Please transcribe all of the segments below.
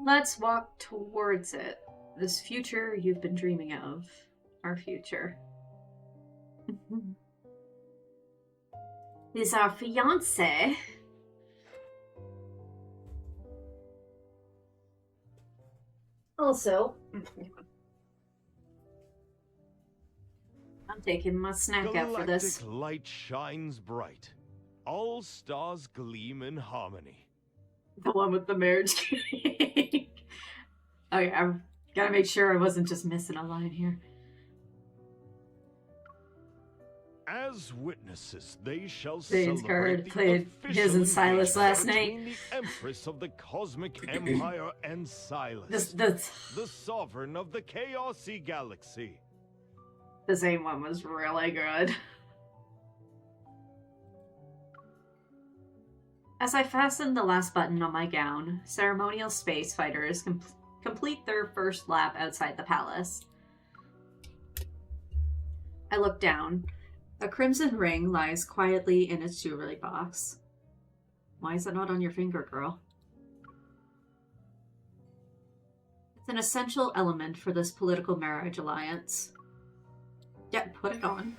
Let's walk towards it. This future you've been dreaming of. Our future. He's our fiancé. Also, I'm taking my snack out for this. Galactic light shines bright. All stars gleam in harmony. The one with the marriage cake. Okay, I've got to make sure I wasn't just missing a line here. As witnesses, they shall Zane's celebrate card the played his and official Sylus last engagement night. between the Empress of the Cosmic Empire and Sylus, the sovereign of the Chaosy Galaxy. The Zane one was really good. As I fastened the last button on my gown, ceremonial space fighters complete their first lap outside the palace. I look down. A crimson ring lies quietly in its jewelry box. Why is it not on your finger, girl? It's an essential element for this political marriage alliance. Yeah, put it on.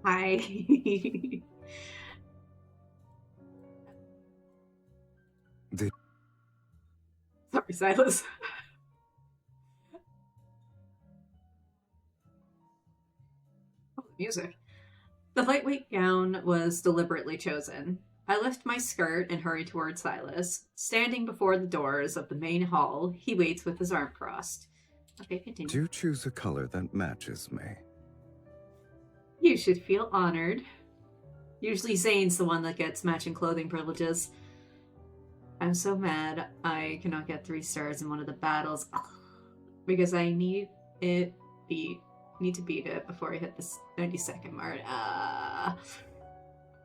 Hi. Sorry, Sylus. Oh, music. The lightweight gown was deliberately chosen. I lift my skirt and hurry toward Sylus. Standing before the doors of the main hall, he waits with his arm crossed. Okay, continue. Do choose a color that matches me. You should feel honored. Usually Zane's the one that gets matching clothing privileges. I'm so mad I cannot get 3 stars in one of the battles. Ugh. Because I need to beat it before I hit this 90-second mark.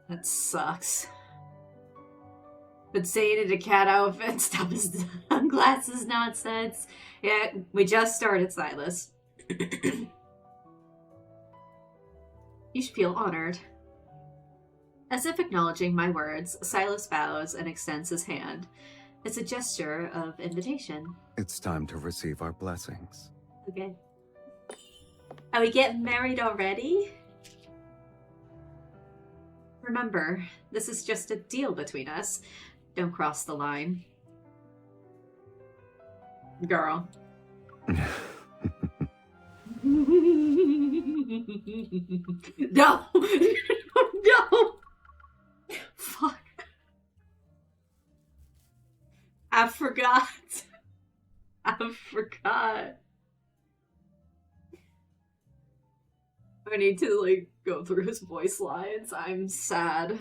That sucks. But Zane in a cat outfit, stop his sunglasses nonsense. Yeah, we just started, Sylus. You should feel honored. As if acknowledging my words, Sylus bows and extends his hand. It's a gesture of invitation. It's time to receive our blessings. Okay. Are we getting married already? Remember, this is just a deal between us. Don't cross the line. Girl. No! No! Fuck. I forgot. I forgot. I need to, like, go through his voice lines. I'm sad.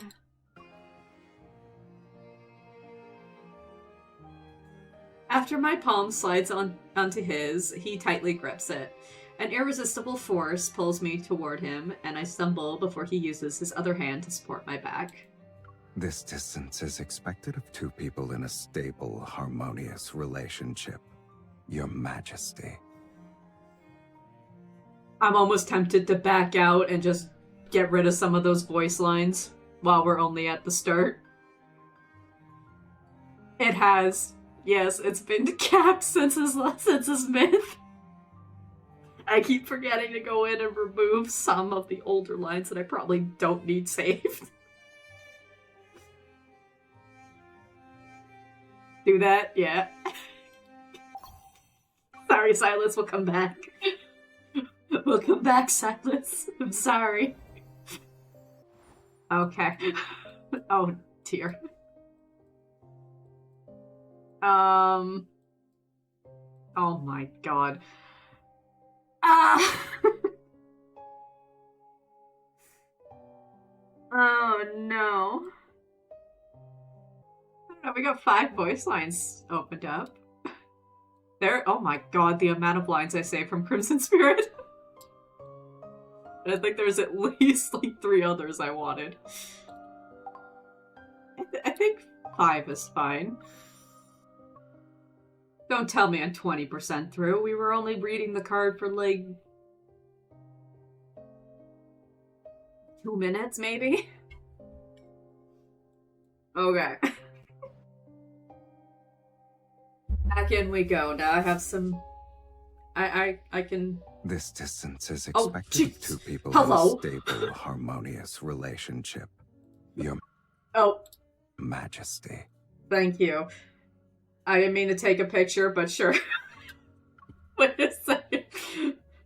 After my palm slides onto his, he tightly grips it. An irresistible force pulls me toward him, and I stumble before he uses his other hand to support my back. This distance is expected of 2 people in a stable, harmonious relationship. Your Majesty. I'm almost tempted to back out and just get rid of some of those voice lines while we're only at the start. It has. Yes, it's been capped since his myth. I keep forgetting to go in and remove some of the older lines that I probably don't need saved. Do that? Yeah. Sorry, Sylus, we'll come back. We'll come back, Sylus. I'm sorry. Okay. Oh, dear. Oh my god. Ah! Oh no. Oh, we got 5 voice lines opened up. There, oh my god, the amount of lines I saved from Crimson Spirit. I think there's at least like 3 others I wanted. I think 5 is fine. Don't tell me I'm 20% through. We were only reading the card for like 2 minutes, maybe? Okay. Back in we go. Now I have some... I can... This distance is expected of two people in a stable, harmonious relationship. Your Majesty. Thank you. I didn't mean to take a picture, but sure. Wait a second.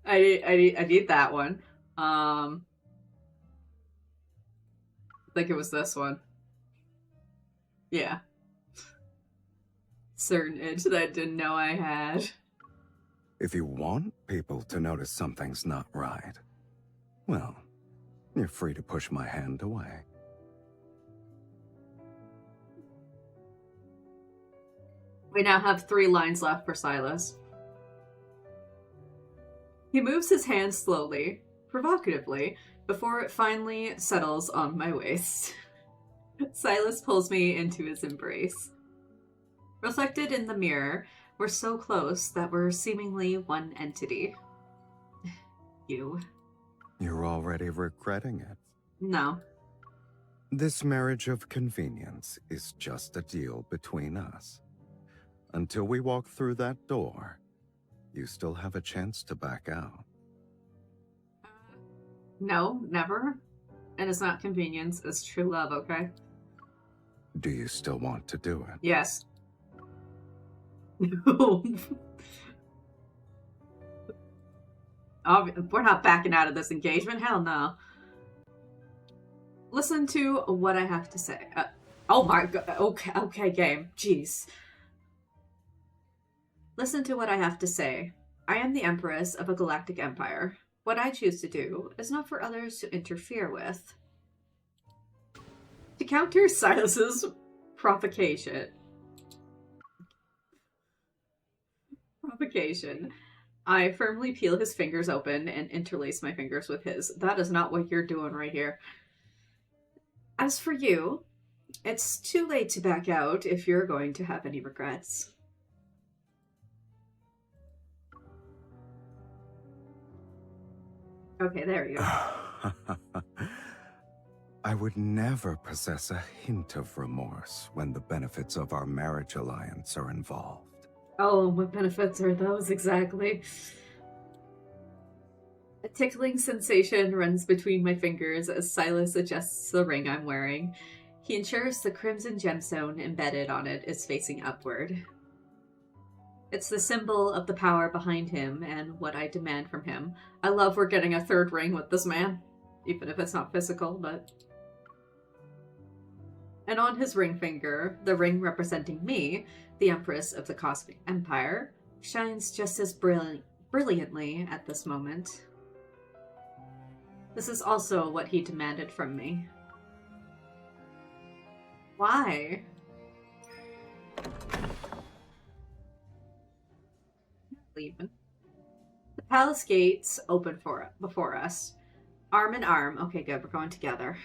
I need that one. I think it was this one. Yeah. Certain itch that I didn't know I had. If you want people to notice something's not right, well, you're free to push my hand away. We now have 3 lines left for Sylus. He moves his hand slowly, provocatively, before it finally settles on my waist. Sylus pulls me into his embrace. Reflected in the mirror, we're so close that we're seemingly one entity. You. You're already regretting it? No. This marriage of convenience is just a deal between us. Until we walk through that door, you still have a chance to back out. No, never. And it's not convenience, it's true love, okay? Do you still want to do it? Yes. We're not backing out of this engagement, hell no. Listen to what I have to say. Oh my god, okay, game, jeez. Listen to what I have to say. I am the Empress of a galactic empire. What I choose to do is not for others to interfere with. To counter Sylus's provocation, I firmly peel his fingers open and interlace my fingers with his. That is not what you're doing right here. As for you, it's too late to back out if you're going to have any regrets. Okay, there you go. I would never possess a hint of remorse when the benefits of our marriage alliance are involved. Oh, what benefits are those exactly? A tickling sensation runs between my fingers as Sylus adjusts the ring I'm wearing. He ensures the crimson gemstone embedded on it is facing upward. It's the symbol of the power behind him and what I demand from him. I love we're getting a 3rd ring with this man, even if it's not physical, but... And on his ring finger, the ring representing me, the Empress of the Cosmic Empire, shines just as brilliantly at this moment. This is also what he demanded from me. Why? Leaving. The palace gates open before us. Arm in arm. Okay, good. We're going together.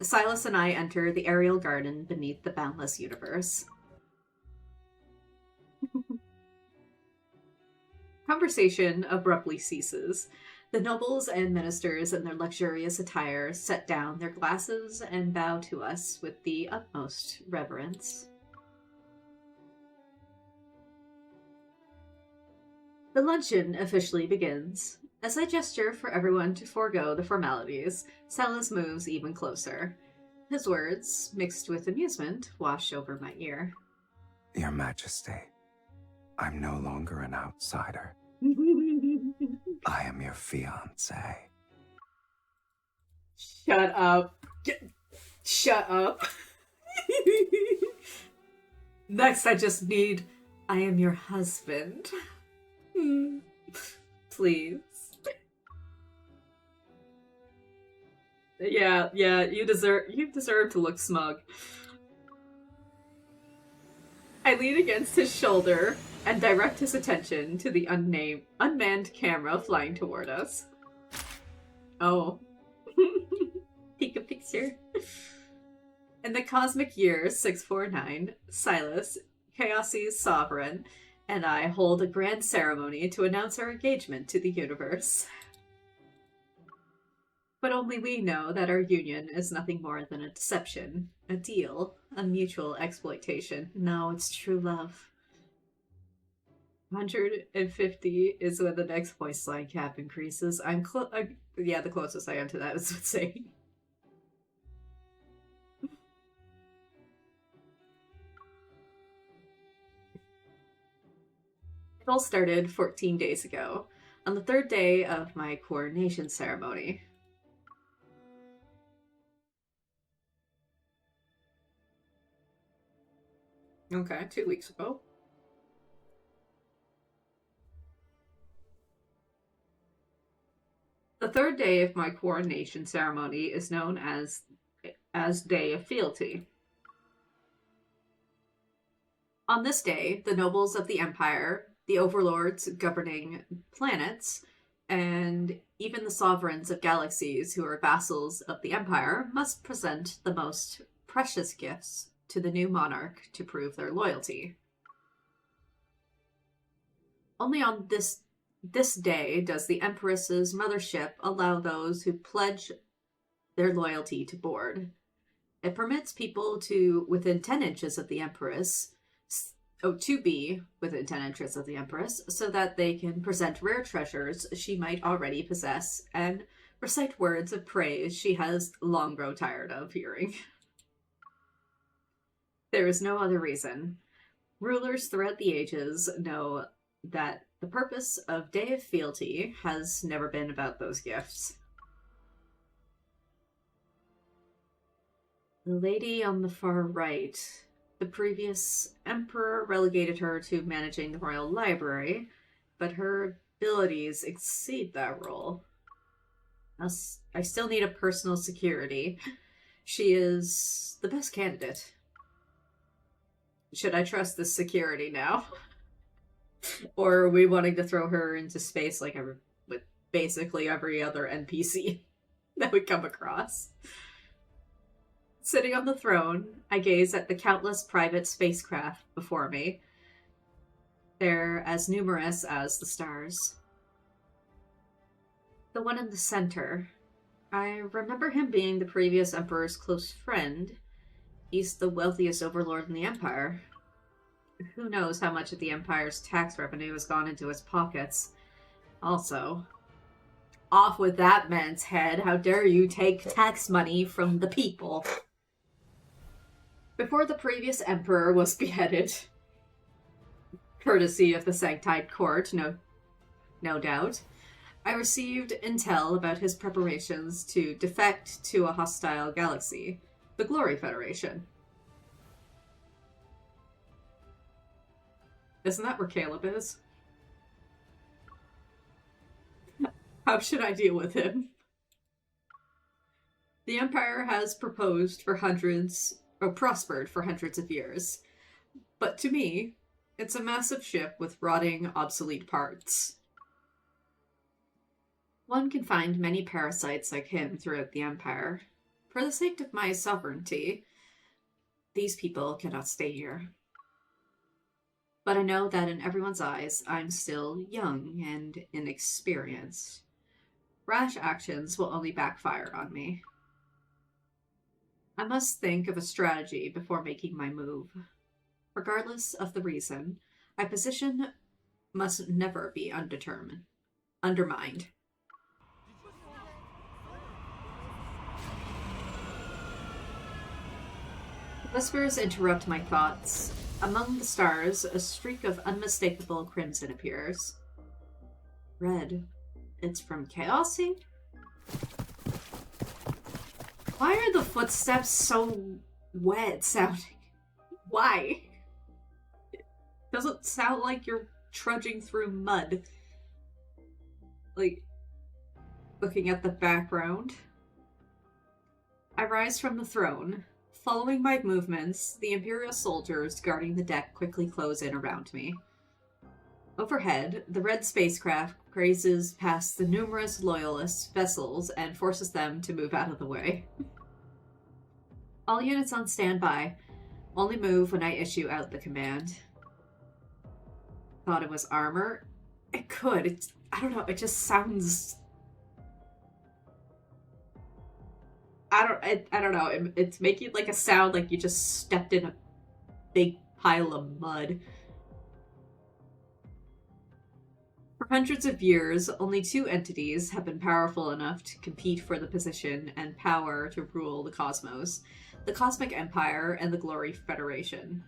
Sylus and I enter the aerial garden beneath the boundless universe. Conversation abruptly ceases. The nobles and ministers in their luxurious attire set down their glasses and bow to us with the utmost reverence. The luncheon officially begins. As I gesture for everyone to forego the formalities, Sylus moves even closer. His words, mixed with amusement, wash over my ear. Your Majesty, I'm no longer an outsider. I am your fiancé. Shut up. Shut up. Next, I just need, I am your husband. Please. Yeah, you deserve to look smug. I lean against his shoulder and direct his attention to the unmanned camera flying toward us. Oh. Take a picture. In the cosmic year 649, Sylus, Chaos's sovereign, and I hold a grand ceremony to announce our engagement to the universe. But only we know that our union is nothing more than a deception, a deal, a mutual exploitation. No, it's true love. 150 is when the next voice line cap increases. Yeah, the closest I am to that is what's saying. It all started 14 days ago, on the third day of my coronation ceremony. Okay, 2 weeks ago. The third day of my coronation ceremony is known as Day of Fealty. On this day, the nobles of the Empire, the overlords governing planets, and even the sovereigns of galaxies who are vassals of the Empire must present the most precious gifts to the new monarch to prove their loyalty. Only on this day does the Empress's mothership allow those who pledge their loyalty to board. It permits people to within 10 inches of the Empress, to be within 10 inches of the Empress, so that they can present rare treasures she might already possess and recite words of praise she has long grown tired of hearing. There is no other reason. Rulers throughout the ages know that the purpose of Day of Fealty has never been about those gifts. The lady on the far right. The previous emperor relegated her to managing the royal library, but her abilities exceed that role. I still need a personal security. She is the best candidate. Should I trust this security now? Or are we wanting to throw her into space like with basically every other NPC that we come across? Sitting on the throne, I gaze at the countless private spacecraft before me. They're as numerous as the stars. The one in the center. I remember him being the previous emperor's close friend. He's the wealthiest overlord in the Empire. Who knows how much of the Empire's tax revenue has gone into his pockets. Also, off with that man's head. How dare you take tax money from the people? Before the previous emperor was beheaded, courtesy of the Sanctide Court, no doubt, I received intel about his preparations to defect to a hostile galaxy, the Glory Federation. Isn't that where Caleb is? How should I deal with him? The Empire has prospered for hundreds of years. But to me, it's a massive ship with rotting, obsolete parts. One can find many parasites like him throughout the Empire. For the sake of my sovereignty, these people cannot stay here. But I know that in everyone's eyes, I'm still young and inexperienced. Rash actions will only backfire on me. I must think of a strategy before making my move. Regardless of the reason, my position must never be undermined. Whispers interrupt my thoughts. Among the stars, a streak of unmistakable crimson appears. Red. It's from Chaosy? Why are the footsteps so wet sounding? Why? It doesn't sound like you're trudging through mud. Like, looking at the background. I rise from the throne. Following my movements, the Imperial soldiers guarding the deck quickly close in around me. Overhead, the red spacecraft grazes past the numerous loyalist vessels and forces them to move out of the way. All units on standby. Only move when I issue out the command. Thought it was armor? It could. I don't know, it just sounds... I don't know. It's making like a sound like you just stepped in a big pile of mud. For hundreds of years, only two entities have been powerful enough to compete for the position and power to rule the cosmos: the Cosmic Empire and the Glory Federation.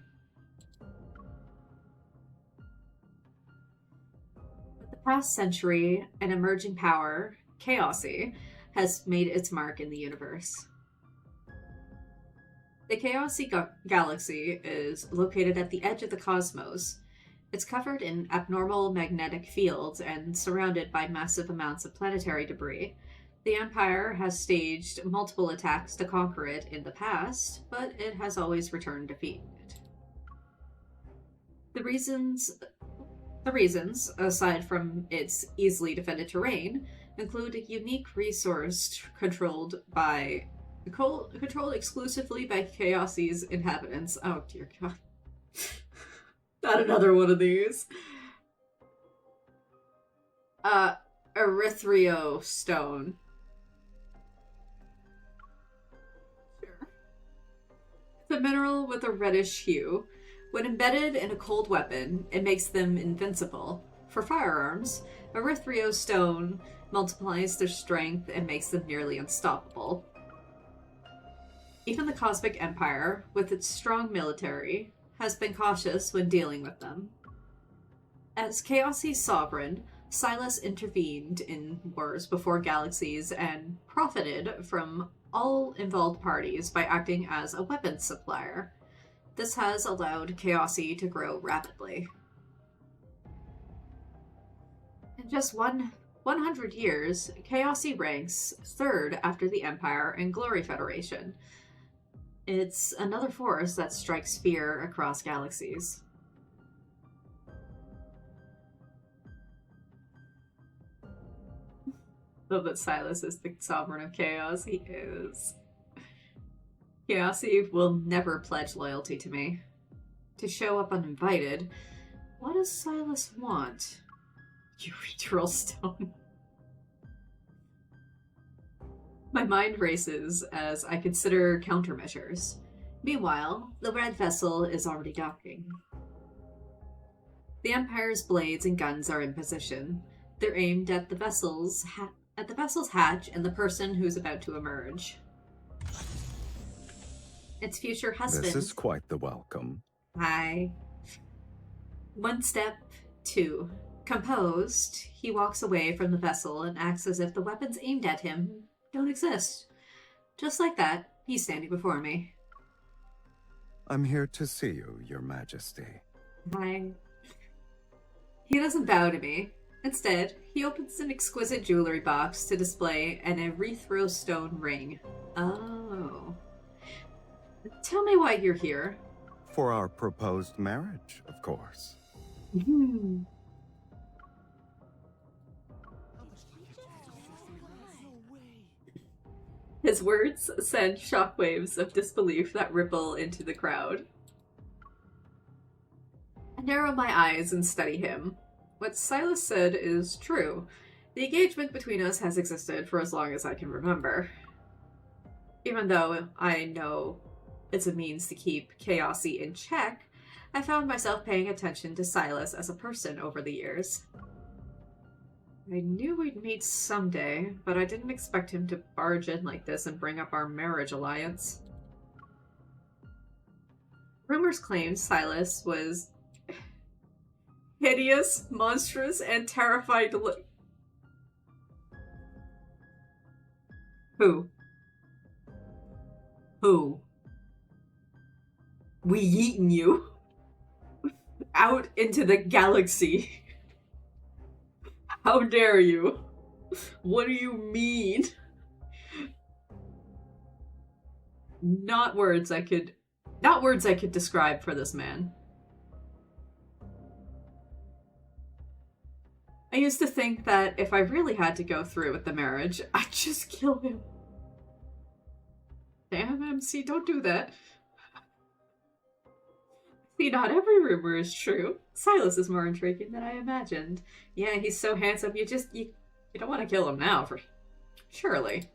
For the past century, an emerging power, Chaosy, has made its mark in the universe. The Chaosy galaxy is located at the edge of the cosmos. It's covered in abnormal magnetic fields and surrounded by massive amounts of planetary debris. The Empire has staged multiple attacks to conquer it in the past, but it has always returned defeated. The reasons, aside from its easily defended terrain, include a unique resource controlled exclusively by Chaosy's inhabitants. Oh dear god. Not another one of these. Erythreo stone. Sure. It's a mineral with a reddish hue. When embedded in a cold weapon, it makes them invincible. For firearms, Erythreo stone multiplies their strength and makes them nearly unstoppable. Even the Cosmic Empire, with its strong military, has been cautious when dealing with them. As Chaosy's sovereign, Sylus intervened in wars before galaxies and profited from all involved parties by acting as a weapons supplier. This has allowed Chaosy to grow rapidly. In just 100 years, Chaosy ranks third after the Empire and Glory Federation. It's another force that strikes fear across galaxies. Love that Sylus is the sovereign of chaos. He is. Chaosy will never pledge loyalty to me. To show up uninvited, what does Sylus want? Urethral stone. My mind races as I consider countermeasures. Meanwhile, the red vessel is already docking. The Empire's blades and guns are in position. They're aimed at the vessel's hatch and the person who's about to emerge. Its future husband. This is quite the welcome. Hi. One step, two. Composed, he walks away from the vessel and acts as if the weapons aimed at him don't exist. Just like that, he's standing before me. I'm here to see you, Your Majesty. Hi. He doesn't bow to me. Instead, he opens an exquisite jewelry box to display an erythro stone ring. Oh. Tell me why you're here. For our proposed marriage, of course. His words send shockwaves of disbelief that ripple into the crowd. I narrow my eyes and study him. What Sylus said is true. The engagement between us has existed for as long as I can remember. Even though I know it's a means to keep Chaosy in check, I found myself paying attention to Sylus as a person over the years. I knew we'd meet someday, but I didn't expect him to barge in like this and bring up our marriage alliance. Rumors claimed Sylus was hideous, monstrous, and terrified to look. Who? Who? We yeetin' you out into the galaxy. How dare you? What do you mean? Not words I could describe for this man. I used to think that if I really had to go through with the marriage, I'd just kill him. Damn, MC, don't do that. See, not every rumor is true. Sylus is more intriguing than I imagined. Yeah, he's so handsome, you don't want to kill him now, for surely.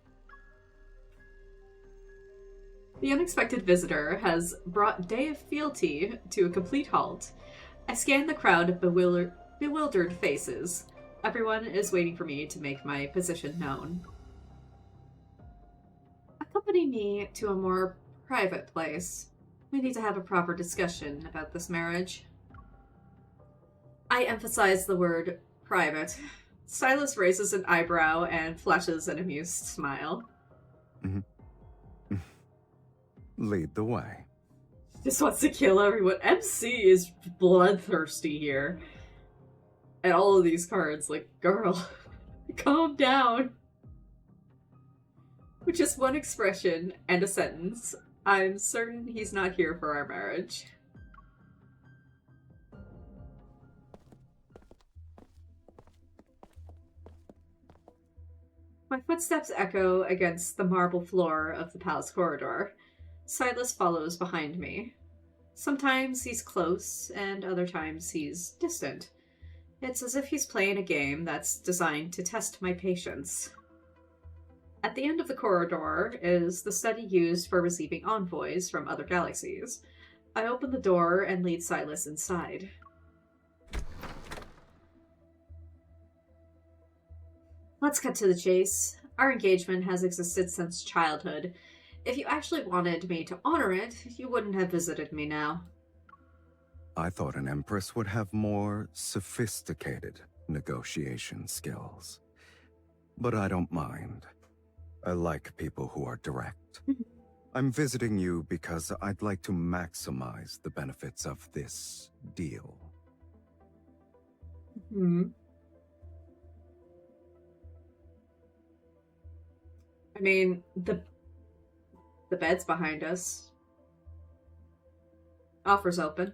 The unexpected visitor has brought Day of Fealty to a complete halt. I scan the crowd of bewildered faces. Everyone is waiting for me to make my position known. Accompany me to a more private place. We need to have a proper discussion about this marriage. I emphasize the word private. Sylus raises an eyebrow and flashes an amused smile. Lead the way. Just wants to kill everyone. MC is bloodthirsty here. And all of these cards, like, girl, calm down. With just one expression and a sentence, I'm certain he's not here for our marriage. My footsteps echo against the marble floor of the palace corridor. Sylus follows behind me. Sometimes he's close, and other times he's distant. It's as if he's playing a game that's designed to test my patience. At the end of the corridor is the study used for receiving envoys from other galaxies. I open the door and lead Sylus inside. Let's cut to the chase. Our engagement has existed since childhood. If you actually wanted me to honor it, you wouldn't have visited me now. I thought an empress would have more sophisticated negotiation skills. But I don't mind. I like people who are direct. I'm visiting you because I'd like to maximize the benefits of this deal. I mean, the bed's behind us. Offer's open.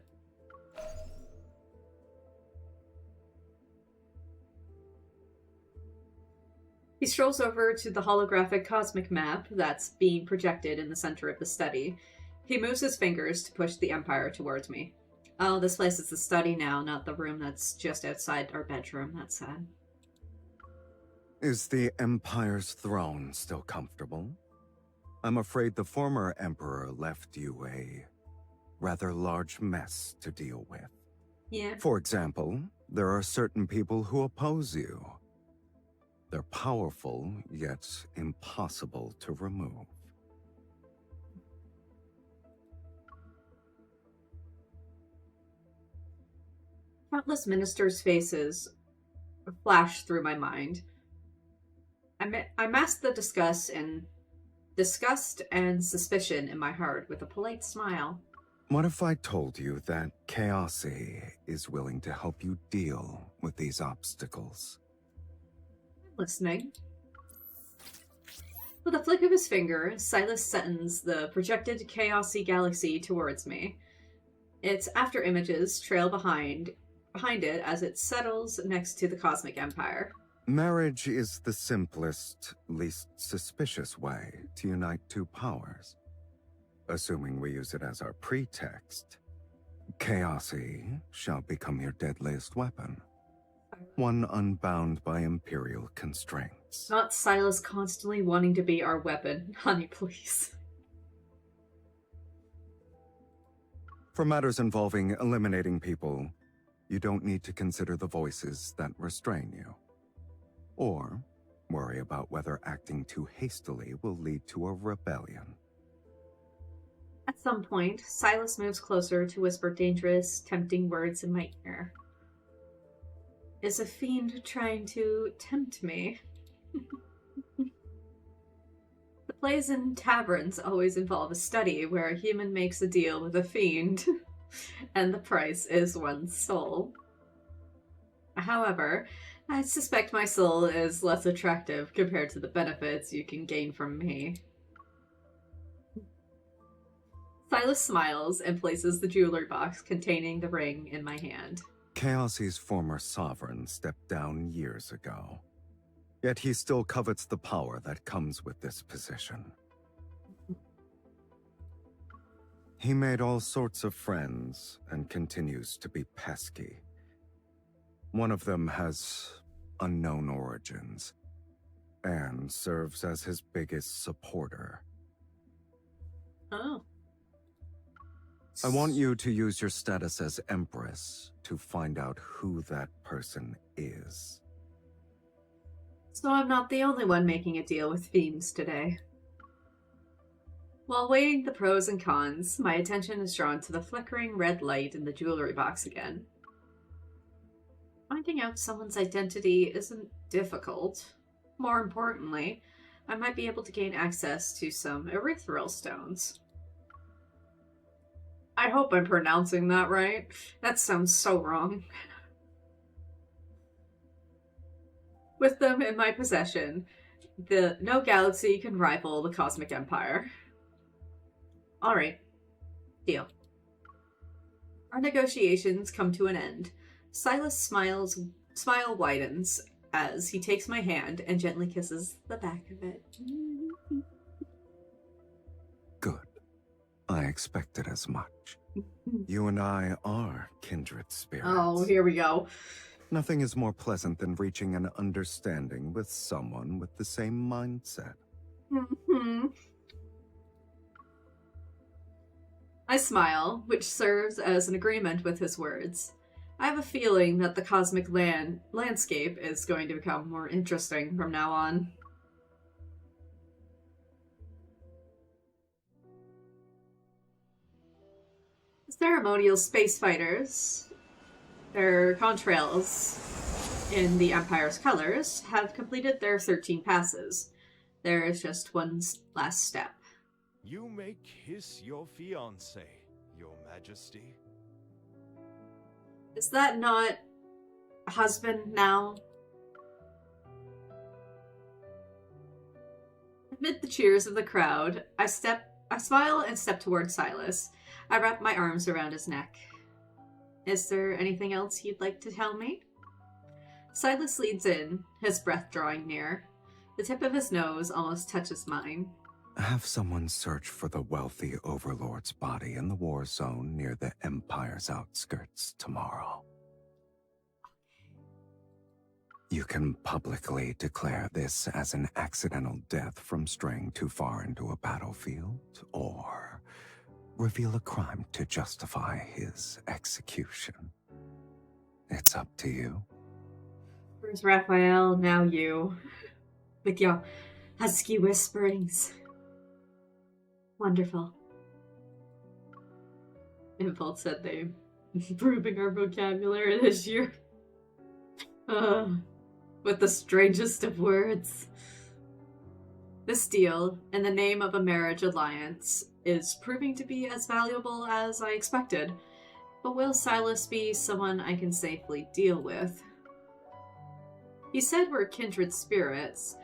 He strolls over to the holographic cosmic map that's being projected in the center of the study. He moves his fingers to push the Empire towards me. Oh, this place is the study now, not the room that's just outside our bedroom. That's sad. Is the Empire's throne still comfortable? I'm afraid the former Emperor left you a rather large mess to deal with. Yeah. For example, there are certain people who oppose you. They're powerful, yet impossible to remove. Countless ministers' faces flash through my mind. I masked the disgust and suspicion in my heart with a polite smile. What if I told you that Chaosy is willing to help you deal with these obstacles? Listening. With a flick of his finger, Sylus sends the projected Chaosy galaxy towards me. Its after images trail behind it as it settles next to the cosmic empire. Marriage is the simplest, least suspicious way to unite two powers. Assuming we use it as our pretext, Chaosy shall become your deadliest weapon. One unbound by Imperial constraints. Not Sylus constantly wanting to be our weapon. Honey, please. For matters involving eliminating people, you don't need to consider the voices that restrain you. Or worry about whether acting too hastily will lead to a rebellion. At some point, Sylus moves closer to whisper dangerous, tempting words in my ear. Is a fiend trying to tempt me? The plays in taverns always involve a study where a human makes a deal with a fiend, and the price is one's soul. However, I suspect my soul is less attractive compared to the benefits you can gain from me. Sylus smiles and places the jewelry box containing the ring in my hand. Chaosy's former sovereign stepped down years ago. Yet he still covets the power that comes with this position. He made all sorts of friends and continues to be pesky. One of them has unknown origins and serves as his biggest supporter. Oh. I want you to use your status as Empress to find out who that person is. So I'm not the only one making a deal with fiends today. While weighing the pros and cons, my attention is drawn to the flickering red light in the jewelry box again. Finding out someone's identity isn't difficult. More importantly, I might be able to gain access to some erythral stones. I hope I'm pronouncing that right. That sounds so wrong. With them in my possession, no galaxy can rival the Cosmic Empire. Alright. Deal. Our negotiations come to an end. Sylus' smile widens as he takes my hand and gently kisses the back of it. Good. I expected as much. You and I are kindred spirits. Oh, here we go. Nothing is more pleasant than reaching an understanding with someone with the same mindset. I smile, which serves as an agreement with his words. I have a feeling that the cosmic landscape is going to become more interesting from now on. The ceremonial space fighters, their contrails in the Empire's colors, have completed their 13 passes. There is just one last step. You may kiss your fiancé, Your Majesty. Is that not a husband now? Amid the cheers of the crowd, I smile and step toward Sylus. I wrap my arms around his neck. Is there anything else you'd like to tell me? Sylus leans in, his breath drawing near. The tip of his nose almost touches mine. Have someone search for the wealthy overlord's body in the war zone near the Empire's outskirts tomorrow. You can publicly declare this as an accidental death from straying too far into a battlefield, or reveal a crime to justify his execution. It's up to you. First Raphael, now you. With your husky whisperings. Wonderful. Impulse said they're improving our vocabulary this year. With the strangest of words. This deal, in the name of a marriage alliance, is proving to be as valuable as I expected. But will Sylus be someone I can safely deal with? He said we're kindred spirits,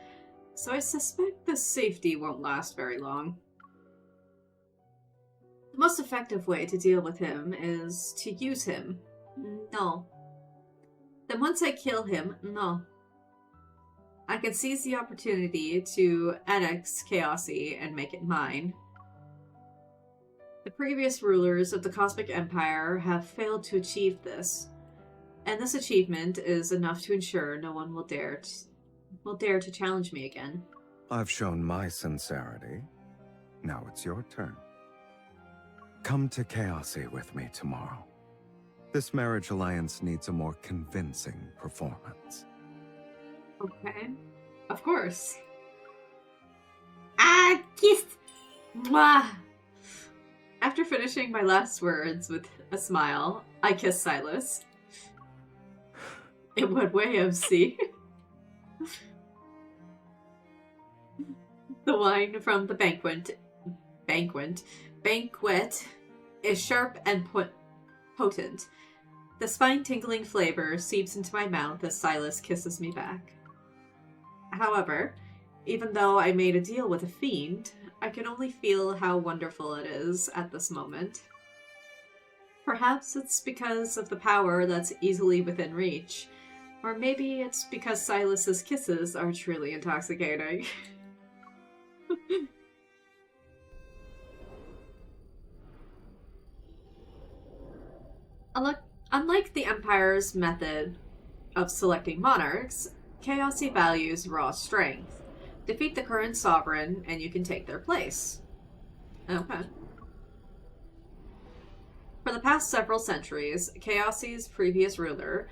so I suspect the safety won't last very long. The most effective way to deal with him is to use him. No. Then once I kill him, no. I can seize the opportunity to annex Chaosy and make it mine. The previous rulers of the Cosmic Empire have failed to achieve this, and this achievement is enough to ensure no one will dare to challenge me again. I've shown my sincerity. Now it's your turn. Come to Chaosy with me tomorrow. This marriage alliance needs a more convincing performance. Okay. Of course. Ah, kiss! Mwah! After finishing my last words with a smile, I kiss Sylus. In what way, MC? The wine from the banquet is sharp and potent. The spine-tingling flavor seeps into my mouth as Sylus kisses me back. However, even though I made a deal with a fiend, I can only feel how wonderful it is at this moment. Perhaps it's because of the power that's easily within reach, or maybe it's because Sylus's kisses are truly intoxicating. Unlike the Empire's method of selecting monarchs, Chaosy values raw strength. Defeat the current sovereign, and you can take their place. Okay. For the past several centuries, Chaosi's previous ruler,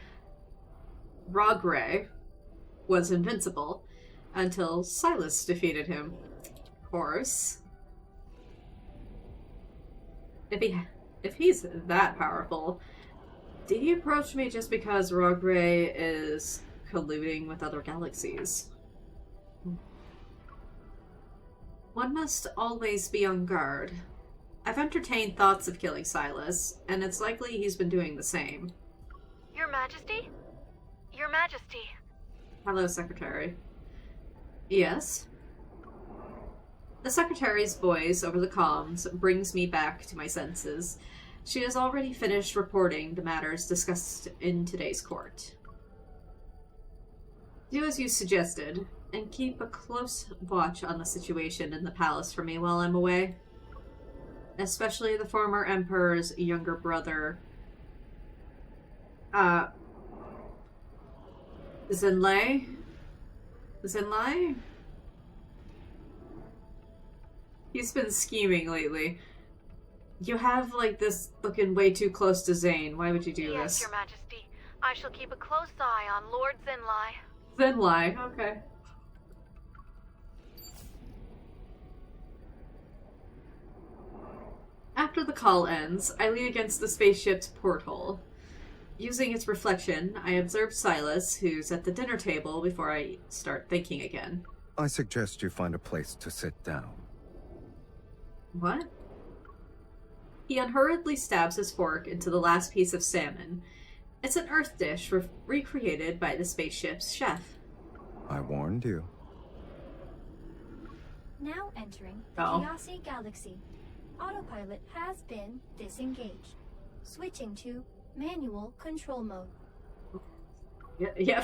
Rogre, was invincible until Sylus defeated him. Of course. If he's that powerful, did he approach me just because Rogre is colluding with other galaxies? One must always be on guard. I've entertained thoughts of killing Sylus, and it's likely he's been doing the same. Your Majesty? Your Majesty. Hello, Secretary. Yes? The Secretary's voice over the comms brings me back to my senses. She has already finished reporting the matters discussed in today's court. Do as you suggested, and keep a close watch on the situation in the palace for me while I'm away. Especially the former Emperor's younger brother, Zenlai? Zenlai? He's been scheming lately. You have, like, this looking way too close to Zane. Why would you do Yes, this? Your Majesty. I shall keep a close eye on Lord Zenlai. Zenlai, okay. After the call ends, I lean against the spaceship's porthole. Using its reflection, I observe Sylus, who's at the dinner table, before I start thinking again. I suggest you find a place to sit down. What? He unhurriedly stabs his fork into the last piece of salmon. It's an Earth dish recreated by the spaceship's chef. I warned you. Now entering the Chaosi Galaxy. Autopilot has been disengaged. Switching to manual control mode. Yeah.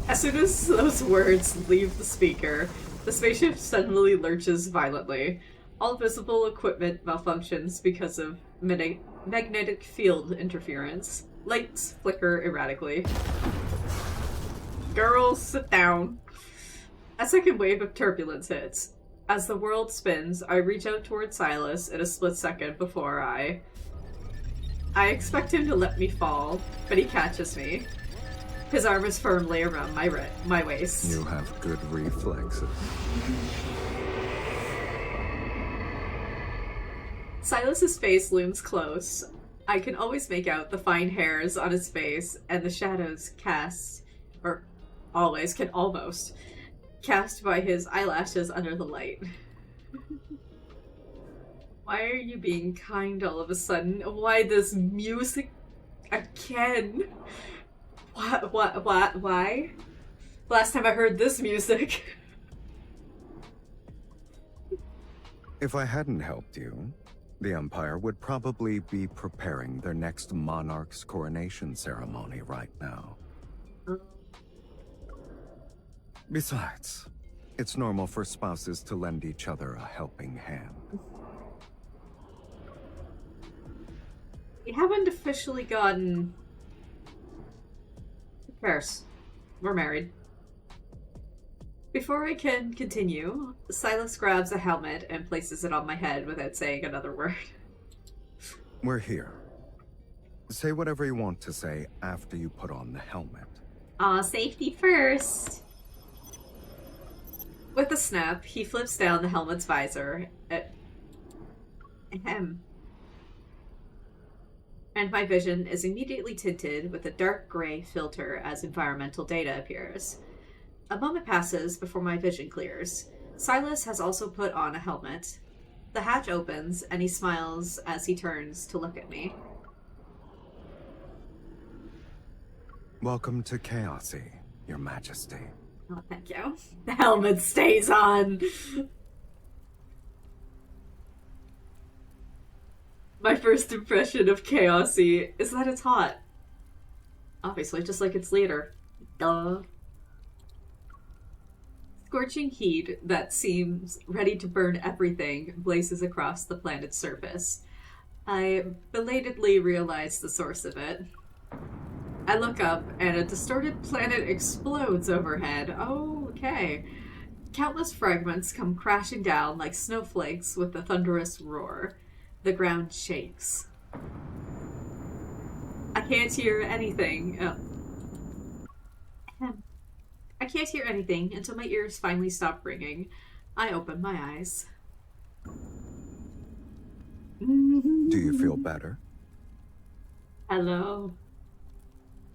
As soon as those words leave the speaker, the spaceship suddenly lurches violently. All visible equipment malfunctions because of magnetic field interference. Lights flicker erratically. Girls, sit down. A second wave of turbulence hits. As the world spins, I reach out toward Sylus in a split second before I expect him to let me fall, but he catches me. His arm is firmly around my waist. You have good reflexes. Sylus's face looms close. I can always make out the fine hairs on his face and the shadows cast, or always can almost, cast by his eyelashes under the light. Why are you being kind all of a sudden? Why this music again? Why? Last time I heard this music. If I hadn't helped you, the Empire would probably be preparing their next monarch's coronation ceremony right now. Besides, it's normal for spouses to lend each other a helping hand. We haven't officially gotten... Who cares? We're married. Before I can continue, Sylus grabs a helmet and places it on my head without saying another word. We're here. Say whatever you want to say after you put on the helmet. Aw, safety first! With a snap, he flips down the helmet's visor. Ahem. And my vision is immediately tinted with a dark gray filter as environmental data appears. A moment passes before my vision clears. Sylus has also put on a helmet. The hatch opens, and he smiles as he turns to look at me. Welcome to Chaosi, Your Majesty. Oh, thank you. The helmet stays on! My first impression of Chaosi is that it's hot. Obviously, just like its leader. Duh. Scorching heat that seems ready to burn everything blazes across the planet's surface. I belatedly realize the source of it. I look up, and a distorted planet explodes overhead. Oh, okay. Countless fragments come crashing down like snowflakes with a thunderous roar. The ground shakes. I can't hear anything. I can't hear anything until my ears finally stop ringing. I open my eyes. Do you feel better? Hello.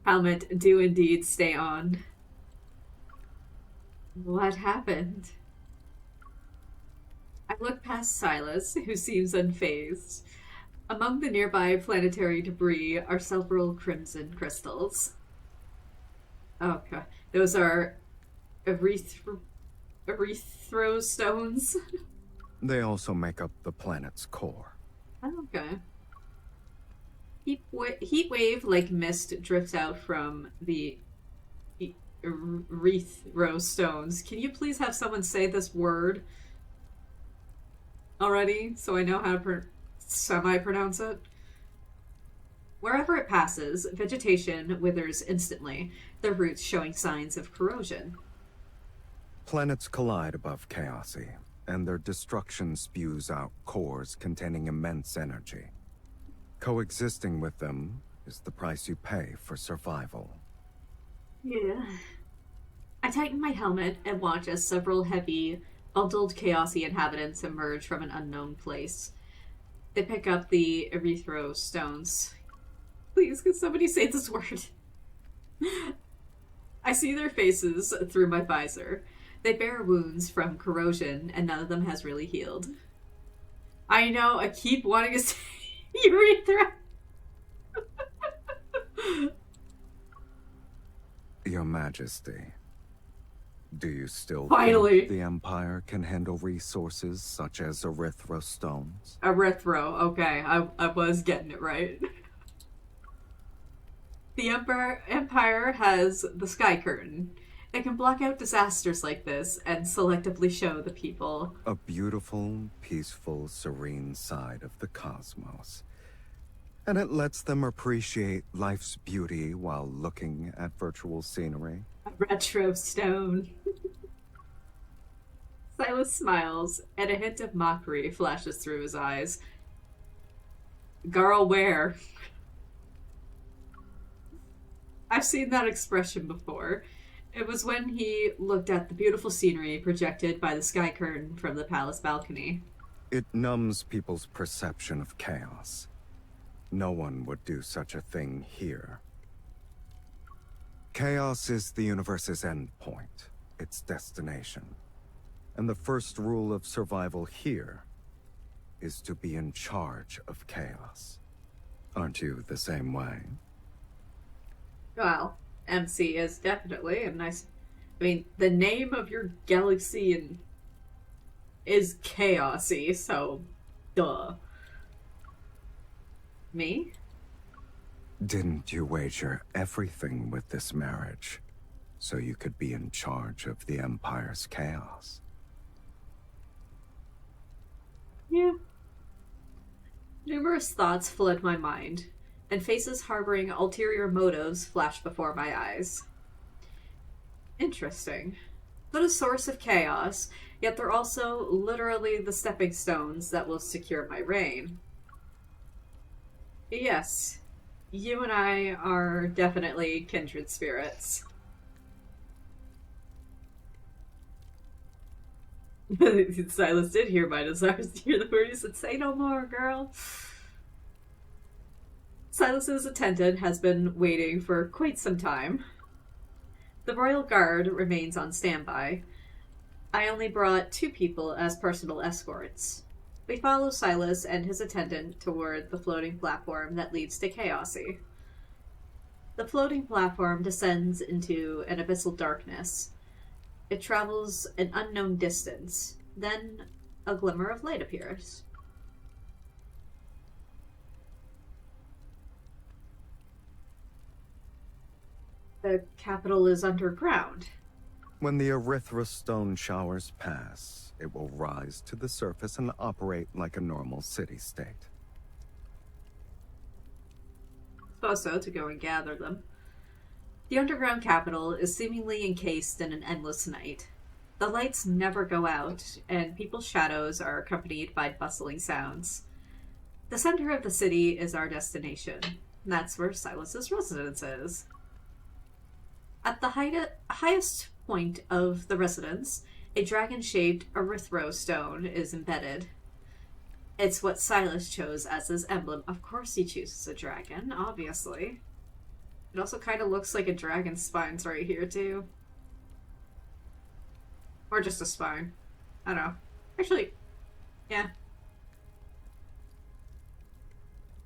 Helmet do indeed stay on. What happened? I look past Sylus, who seems unfazed. Among the nearby planetary debris are several crimson crystals. Okay. Those are erythro stones. They also make up the planet's core. Okay. Heat wave like mist drifts out from the erythro stones. Can you please have someone say this word already so I know how to semi-pronounce it? Wherever it passes, vegetation withers instantly, their roots showing signs of corrosion. Planets collide above Chaosy, and their destruction spews out cores containing immense energy. Coexisting with them is the price you pay for survival. Yeah. I tighten my helmet and watch as several heavy, bundled Chaosy inhabitants emerge from an unknown place. They pick up the erythro stones. Please, can somebody say this word? I see their faces through my visor. They bear wounds from corrosion, and none of them has really healed. I know, I keep wanting to say urethra. Your Majesty, do you still Finally think the Empire can handle resources such as erythro stones? Erythro, okay, I was getting it right. The Empire has the Sky Curtain. It can block out disasters like this and selectively show the people a beautiful, peaceful, serene side of the cosmos. And it lets them appreciate life's beauty while looking at virtual scenery. a retro stone. Sylus smiles, and a hint of mockery flashes through his eyes. Girl, where? I've seen that expression before. It was when he looked at the beautiful scenery projected by the sky curtain from the palace balcony. It numbs people's perception of chaos. No one would do such a thing here. Chaos is the universe's endpoint, its destination. And the first rule of survival here is to be in charge of chaos. Aren't you the same way? Well, MC is definitely a nice... I mean, the name of your galaxy is Chaosy, so duh. Me? Didn't you wager everything with this marriage so you could be in charge of the Empire's chaos? Yeah. Numerous thoughts flood my mind, and faces harboring ulterior motives flash before my eyes. Interesting. They're the source of chaos, yet they're also literally the stepping stones that will secure my reign. Yes, you and I are definitely kindred spirits. Sylus did hear my desires to hear the words and say no more, girl. Sylus's attendant has been waiting for quite some time. The royal guard remains on standby. I only brought 2 people as personal escorts. We follow Sylus and his attendant toward the floating platform that leads to Chaosy. The floating platform descends into an abyssal darkness. It travels an unknown distance. Then a glimmer of light appears. The capital is underground. When the erythrostone showers pass, it will rise to the surface and operate like a normal city-state. Suppose so, to go and gather them. The underground capital is seemingly encased in an endless night. The lights never go out, and people's shadows are accompanied by bustling sounds. The center of the city is our destination. That's where Sylus's residence is. At the highest point of the residence, a dragon-shaped erythro stone is embedded. It's what Sylus chose as his emblem. Of course he chooses a dragon, obviously. It also kind of looks like a dragon's spine's right here, too. Or just a spine. I don't know. Actually, yeah.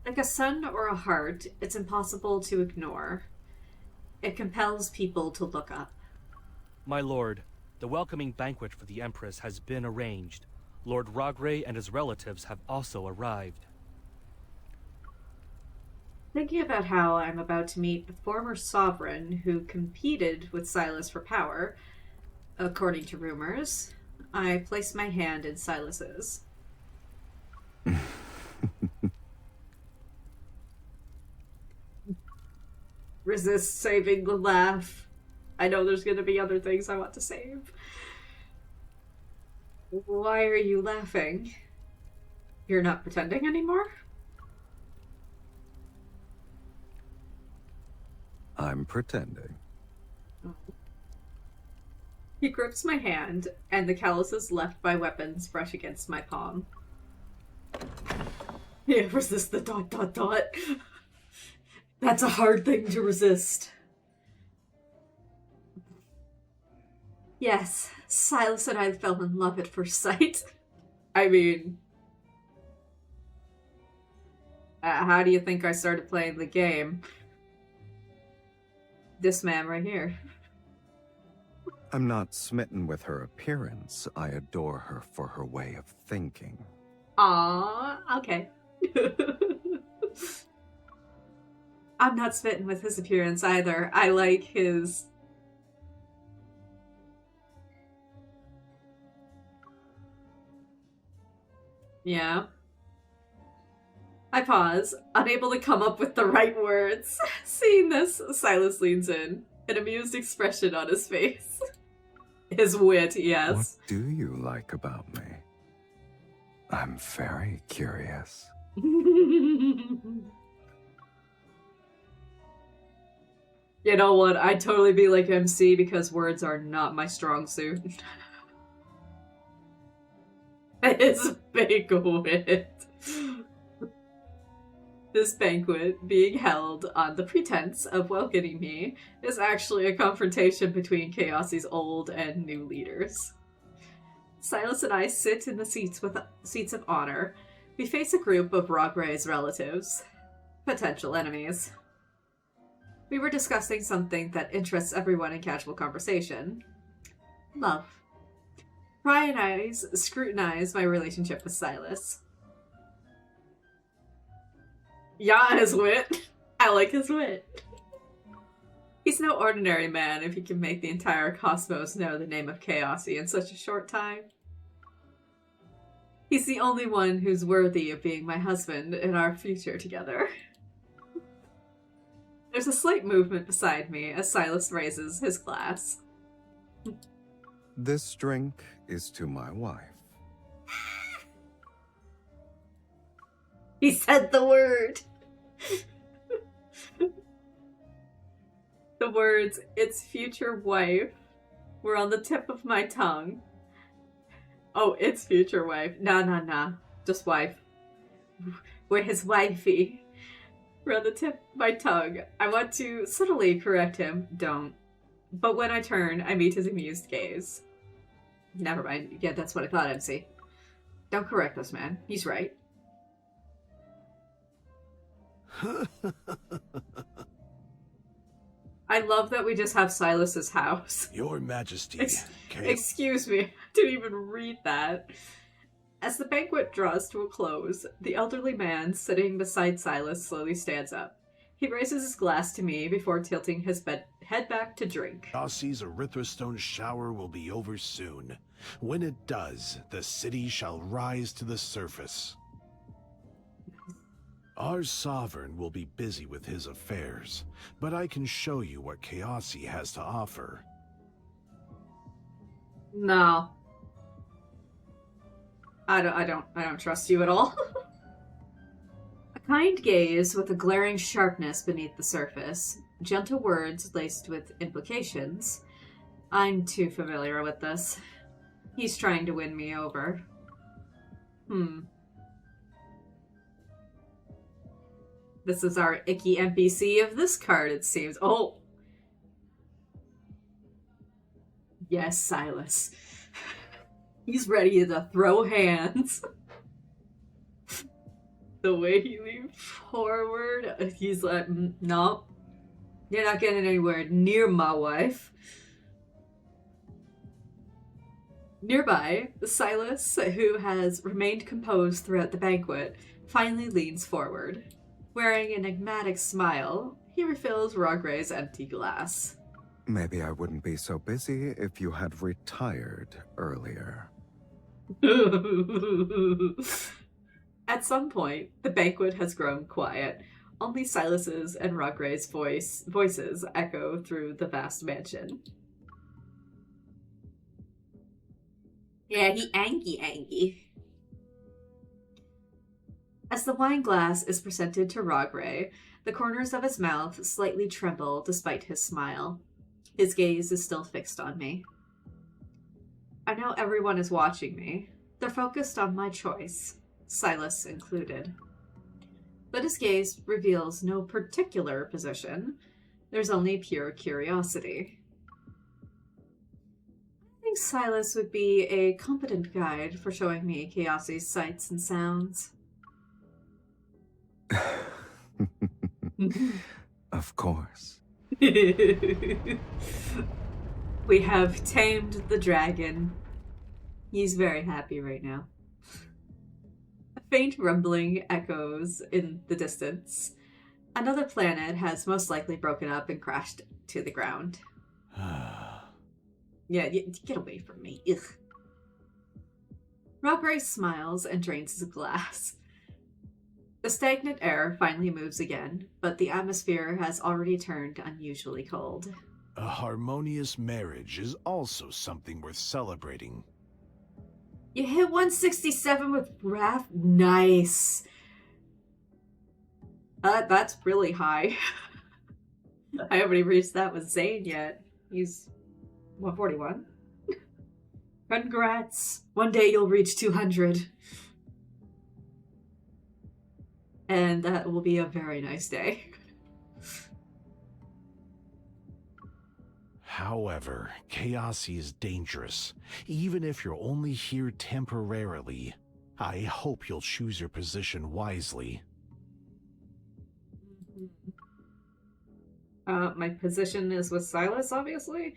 Like a sun or a heart, it's impossible to ignore. It compels people to look up. My lord, the welcoming banquet for the Empress has been arranged. Lord Rogray and his relatives have also arrived. Thinking about how I'm about to meet the former sovereign who competed with Sylus for power, according to rumors, I place my hand in Sylus's. Resist saving the laugh. I know there's going to be other things I want to save. Why are you laughing? You're not pretending anymore? I'm pretending. He grips my hand, and the calluses left by weapons brush against my palm. Yeah, resist the ... That's a hard thing to resist. Yes, Sylus and I fell in love at first sight. I mean... how do you think I started playing the game? This man right here. I'm not smitten with her appearance. I adore her for her way of thinking. Aww, okay. I'm not smitten with his appearance either. I like his... Yeah. I pause, unable to come up with the right words. Seeing this, Sylus leans in, an amused expression on his face. His wit, yes. What do you like about me? I'm very curious. You know what? I'd totally be like MC because words are not my strong suit. His big wit. This banquet, being held on the pretense of welcoming me, is actually a confrontation between Chaosi's old and new leaders. Sylus and I sit in the seats of honor. We face a group of Rogray's relatives, potential enemies. We were discussing something that interests everyone in casual conversation. Love. Prying eyes scrutinize my relationship with Sylus. Yeah, his wit. I like his wit. He's no ordinary man if he can make the entire cosmos know the name of Chaosi in such a short time. He's the only one who's worthy of being my husband in our future together. There's a slight movement beside me as Sylus raises his glass. This drink is to my wife. He said the word! The words, "its future wife," were on the tip of my tongue. Oh, its future wife. Nah. Just wife. We're his wifey. We're on the tip of my tongue. I want to subtly correct him. Don't. But when I turn, I meet his amused gaze. Never mind. Yeah, that's what I thought, MC. Don't correct this man. He's right. I love that we just have Sylus's house. Your Majesty. Excuse me, I didn't even read that. As the banquet draws to a close, the elderly man sitting beside Sylus slowly stands up. He raises his glass to me before tilting his head back to drink. Chaosi's erythrostone shower will be over soon. When it does, the city shall rise to the surface. Our sovereign will be busy with his affairs, but I can show you what Chaosi has to offer. No. I don't trust you at all. A kind gaze with a glaring sharpness beneath the surface. Gentle words laced with implications. I'm too familiar with this. He's trying to win me over. This is our icky NPC of this card, it seems. Oh! Yes, Sylus. He's ready to throw hands. The way he leaned forward, he's like, no. You're not getting anywhere near my wife. Nearby, Sylus, who has remained composed throughout the banquet, finally leans forward. Wearing an enigmatic smile, he refills Rogray's empty glass. Maybe I wouldn't be so busy if you had retired earlier. At some point, the banquet has grown quiet. Only Sylus's and Rogray's voices echo through the vast mansion. Yeah, he angy. As the wine glass is presented to Rogray, the corners of his mouth slightly tremble despite his smile. His gaze is still fixed on me. I know everyone is watching me. They're focused on my choice, Sylus included. But his gaze reveals no particular position. There's only pure curiosity. I think Sylus would be a competent guide for showing me Chaosi's sights and sounds. Of course. We have tamed the dragon. He's very happy right now. A faint rumbling echoes in the distance. Another planet has most likely broken up and crashed to the ground. Yeah, get away from me. Ugh. Rogray smiles and drains his glass. The stagnant air finally moves again, but the atmosphere has already turned unusually cold. A harmonious marriage is also something worth celebrating. You hit 167 with wrath? Nice. That's really high. I haven't even reached that with Zane yet. He's 141. Congrats. One day you'll reach 200. And that will be a very nice day. However, Chaosi is dangerous. Even if you're only here temporarily, I hope you'll choose your position wisely. My position is with Sylus, obviously.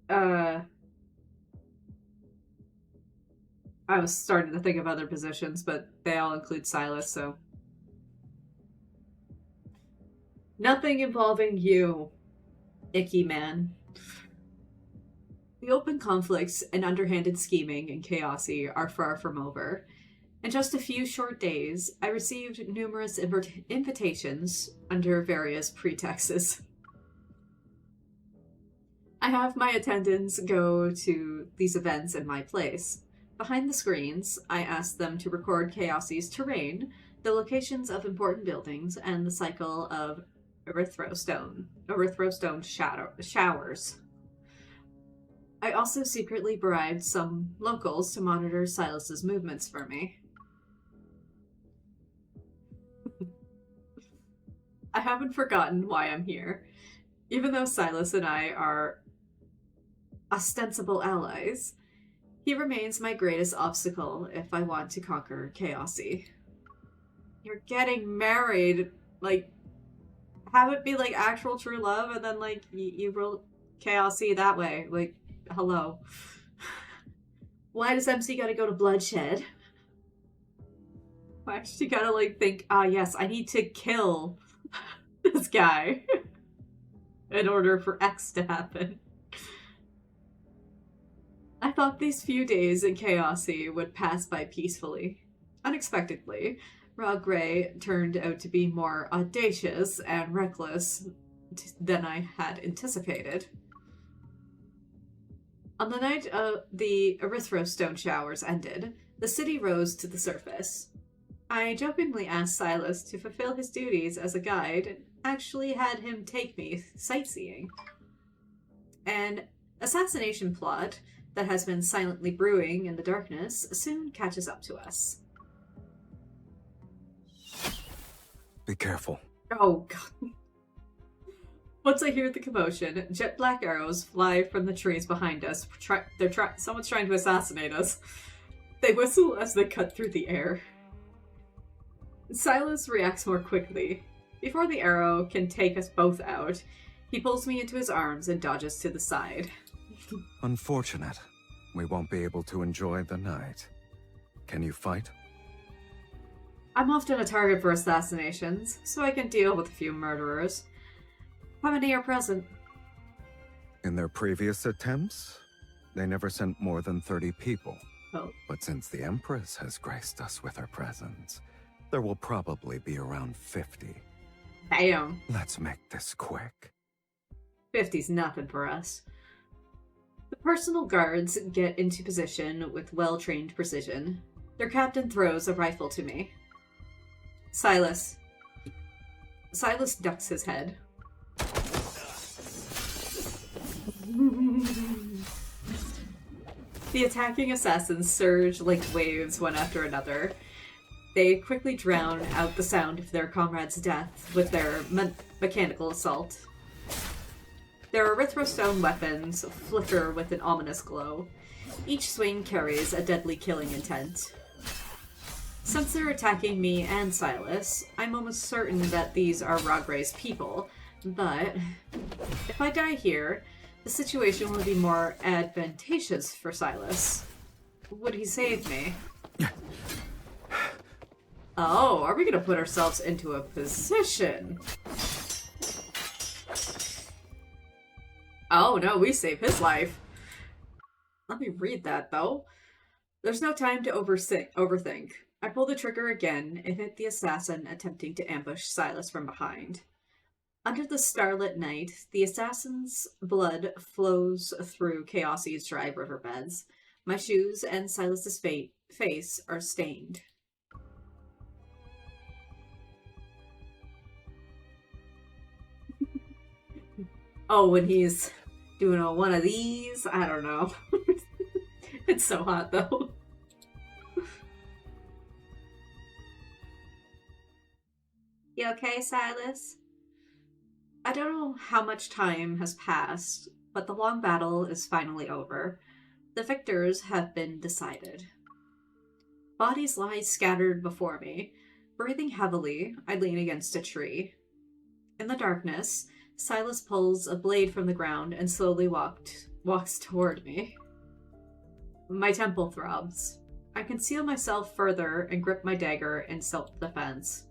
I was starting to think of other positions, but they all include Sylus, so... Nothing involving you, icky man. The open conflicts and underhanded scheming in Chaosi are far from over. In just a few short days, I received numerous invitations under various pretexts. I have my attendants go to these events in my place. Behind the screens, I asked them to record Chaosi's terrain, the locations of important buildings, and the cycle of erythrostone showers. I also secretly bribed some locals to monitor Sylus's movements for me. I haven't forgotten why I'm here. Even though Sylus and I are ostensible allies, he remains my greatest obstacle if I want to conquer Chaosi. You're getting married, like, have it be like actual true love, and then like you rule Chaosi that way. Like, hello. Why does MC gotta go to bloodshed? Why does she gotta like think, yes, I need to kill this guy in order for X to happen? I thought these few days in Chaosi would pass by peacefully. Unexpectedly, Rogray turned out to be more audacious and reckless than I had anticipated. On the night the erythrostone showers ended, the city rose to the surface. I jokingly asked Sylus to fulfill his duties as a guide and actually had him take me sightseeing. An assassination plot that has been silently brewing in the darkness soon catches up to us. Be careful. Oh, God. Once I hear the commotion, jet black arrows fly from the trees behind us. Someone's trying to assassinate us. They whistle as they cut through the air. Sylus reacts more quickly. Before the arrow can take us both out, he pulls me into his arms and dodges to the side. Unfortunate. We won't be able to enjoy the night. Can you fight? I'm often a target for assassinations, so I can deal with a few murderers. How many are present? In their previous attempts, they never sent more than 30 people. Oh. But since the Empress has graced us with her presence, there will probably be around 50. Damn. Let's make this quick. 50's nothing for us. The personal guards get into position with well-trained precision. Their captain throws a rifle to me. Sylus ducks his head. The attacking assassins surge like waves one after another. They quickly drown out the sound of their comrade's death with their mechanical assault. Their erythrostone weapons flicker with an ominous glow. Each swing carries a deadly killing intent. Since they're attacking me and Sylus, I'm almost certain that these are Rogray's people, but if I die here, the situation will be more advantageous for Sylus. Would he save me? Oh, are we gonna put ourselves into a position? Oh no, we save his life. Let me read that, though. There's no time to overthink. I pull the trigger again and hit the assassin attempting to ambush Sylus from behind. Under the starlit night, the assassin's blood flows through Chaosi's dry riverbeds. My shoes and Sylus's face are stained. Oh, when he's doing one of these? I don't know. It's so hot, though. You okay, Sylus? I don't know how much time has passed, but the long battle is finally over. The victors have been decided. Bodies lie scattered before me. Breathing heavily, I lean against a tree. In the darkness, Sylus pulls a blade from the ground and slowly walks toward me. My temple throbs. I conceal myself further and grip my dagger in self-defense.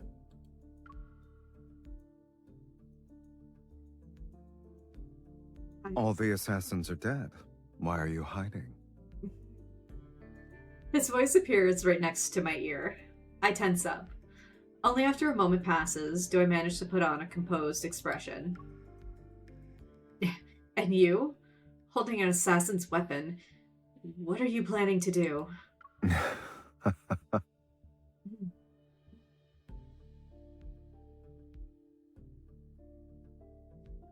All the assassins are dead. Why are you hiding? His voice appears right next to my ear. I tense up. Only after a moment passes do I manage to put on a composed expression. And you? Holding an assassin's weapon. What are you planning to do?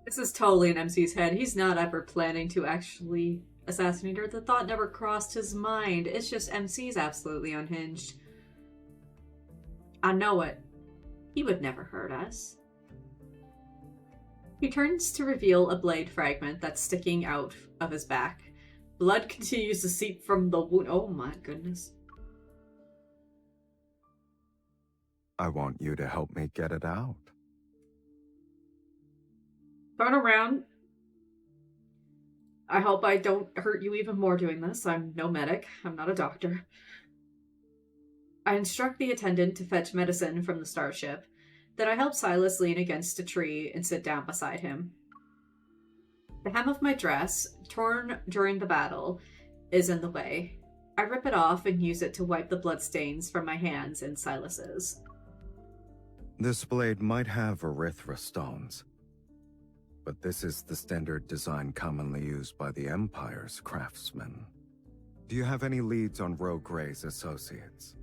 This is totally in MC's head. He's not ever planning to actually assassinate her. The thought never crossed his mind. It's just MC's absolutely unhinged. I know it. He would never hurt us. He turns to reveal a blade fragment that's sticking out of his back. Blood continues to seep from the wound. Oh my goodness. I want you to help me get it out. Turn around. I hope I don't hurt you even more doing this. I'm no medic. I'm not a doctor. I instruct the attendant to fetch medicine from the starship. Then I help Sylus lean against a tree and sit down beside him. The hem of my dress, torn during the battle, is in the way. I rip it off and use it to wipe the bloodstains from my hands and Sylus's. This blade might have erythrostones. but this is the standard design commonly used by the Empire's craftsmen. Do you have any leads on Rogue Ray's associates?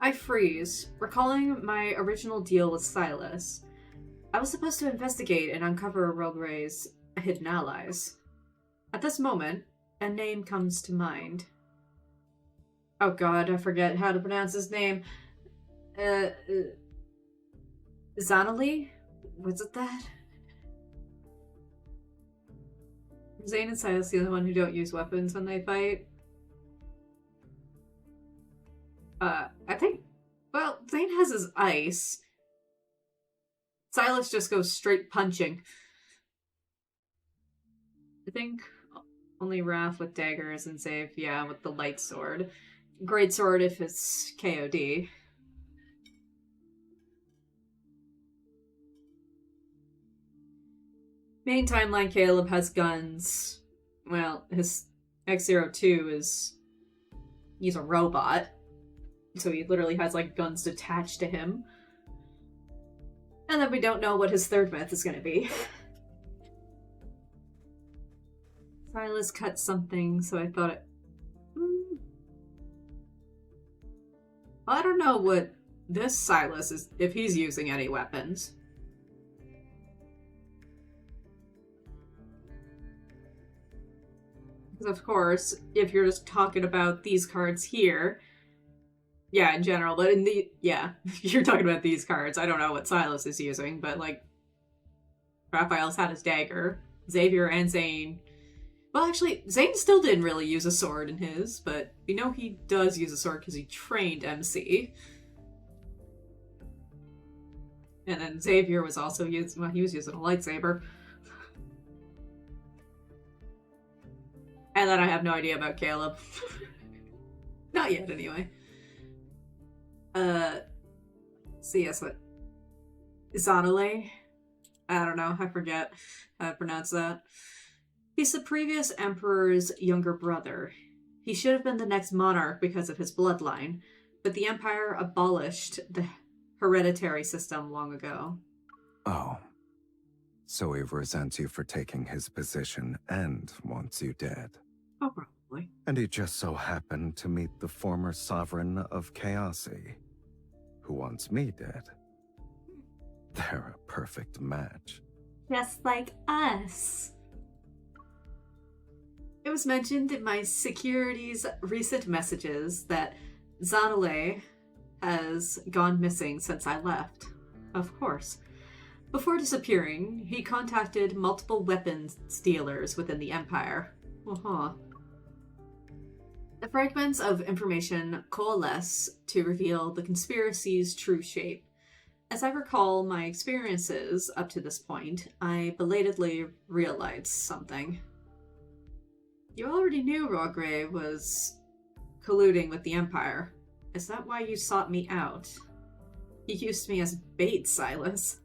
I freeze, recalling my original deal with Sylus. I was supposed to investigate and uncover Rogue Ray's hidden allies. At this moment, a name comes to mind. Oh god, I forget how to pronounce his name. Zanali? Was it that? Zane and Sylus the only one who don't use weapons when they fight. I think, well, Zane has his ice. Sylus just goes straight punching. I think only Raph with daggers and Zave, yeah, with the light sword. Great sword if it's KOD. Main timeline, Caleb has guns. Well, his X-02 is... he's a robot. So he literally has, like, guns attached to him. And then we don't know what his third myth is going to be. Sylus cut something, so I thought it... I don't know what this Sylus is, if he's using any weapons. Because of course, if you're just talking about these cards here... yeah, in general, but in the... yeah, you're talking about these cards. I don't know what Sylus is using, but, like... Raphael's had his dagger. Xavier and Zane... well, actually, Zane still didn't really use a sword in his, but we know he does use a sword because he trained MC. And then Xavier was also using... well, he was using a lightsaber. And then I have no idea about Caleb. Not yet, anyway. So yes, what? Zanale? I don't know, I forget how to pronounce that. He's the previous emperor's younger brother. He should have been the next monarch because of his bloodline, but the Empire abolished the hereditary system long ago. Oh. So he resents you for taking his position and wants you dead. Oh, probably. And he just so happened to meet the former sovereign of Chaosi, who wants me dead. They're a perfect match. Just like us. It was mentioned in my security's recent messages that Zanale has gone missing since I left. Of course. Before disappearing, he contacted multiple weapons dealers within the Empire. The fragments of information coalesce to reveal the conspiracy's true shape. As I recall my experiences up to this point, I belatedly realized something. You already knew Rogue Ray was colluding with the Empire. Is that why you sought me out? You used me as bait, Sylus.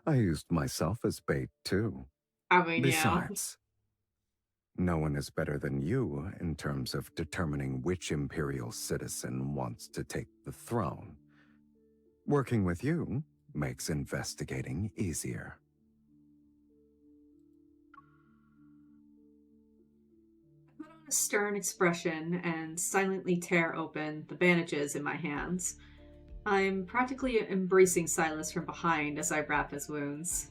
I used myself as bait, too. I mean, Besides, no one is better than you in terms of determining which Imperial citizen wants to take the throne. Working with you makes investigating easier. I put on a stern expression and silently tear open the bandages in my hands. I'm practically embracing Sylus from behind as I wrap his wounds.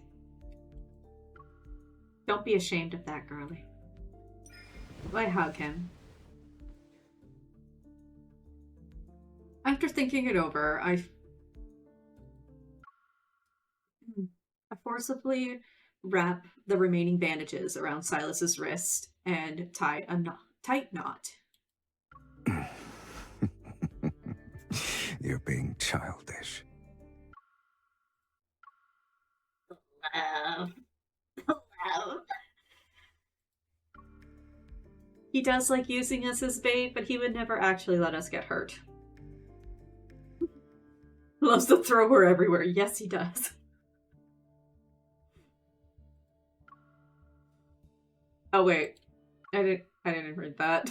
Don't be ashamed of that, girlie. I hug him. After thinking it over, I forcibly wrap the remaining bandages around Sylus's wrist and tie a tight knot. You're being childish. Love. He does like using us as bait, but he would never actually let us get hurt. Loves to throw her everywhere. Yes, he does. Oh wait, I didn't read that.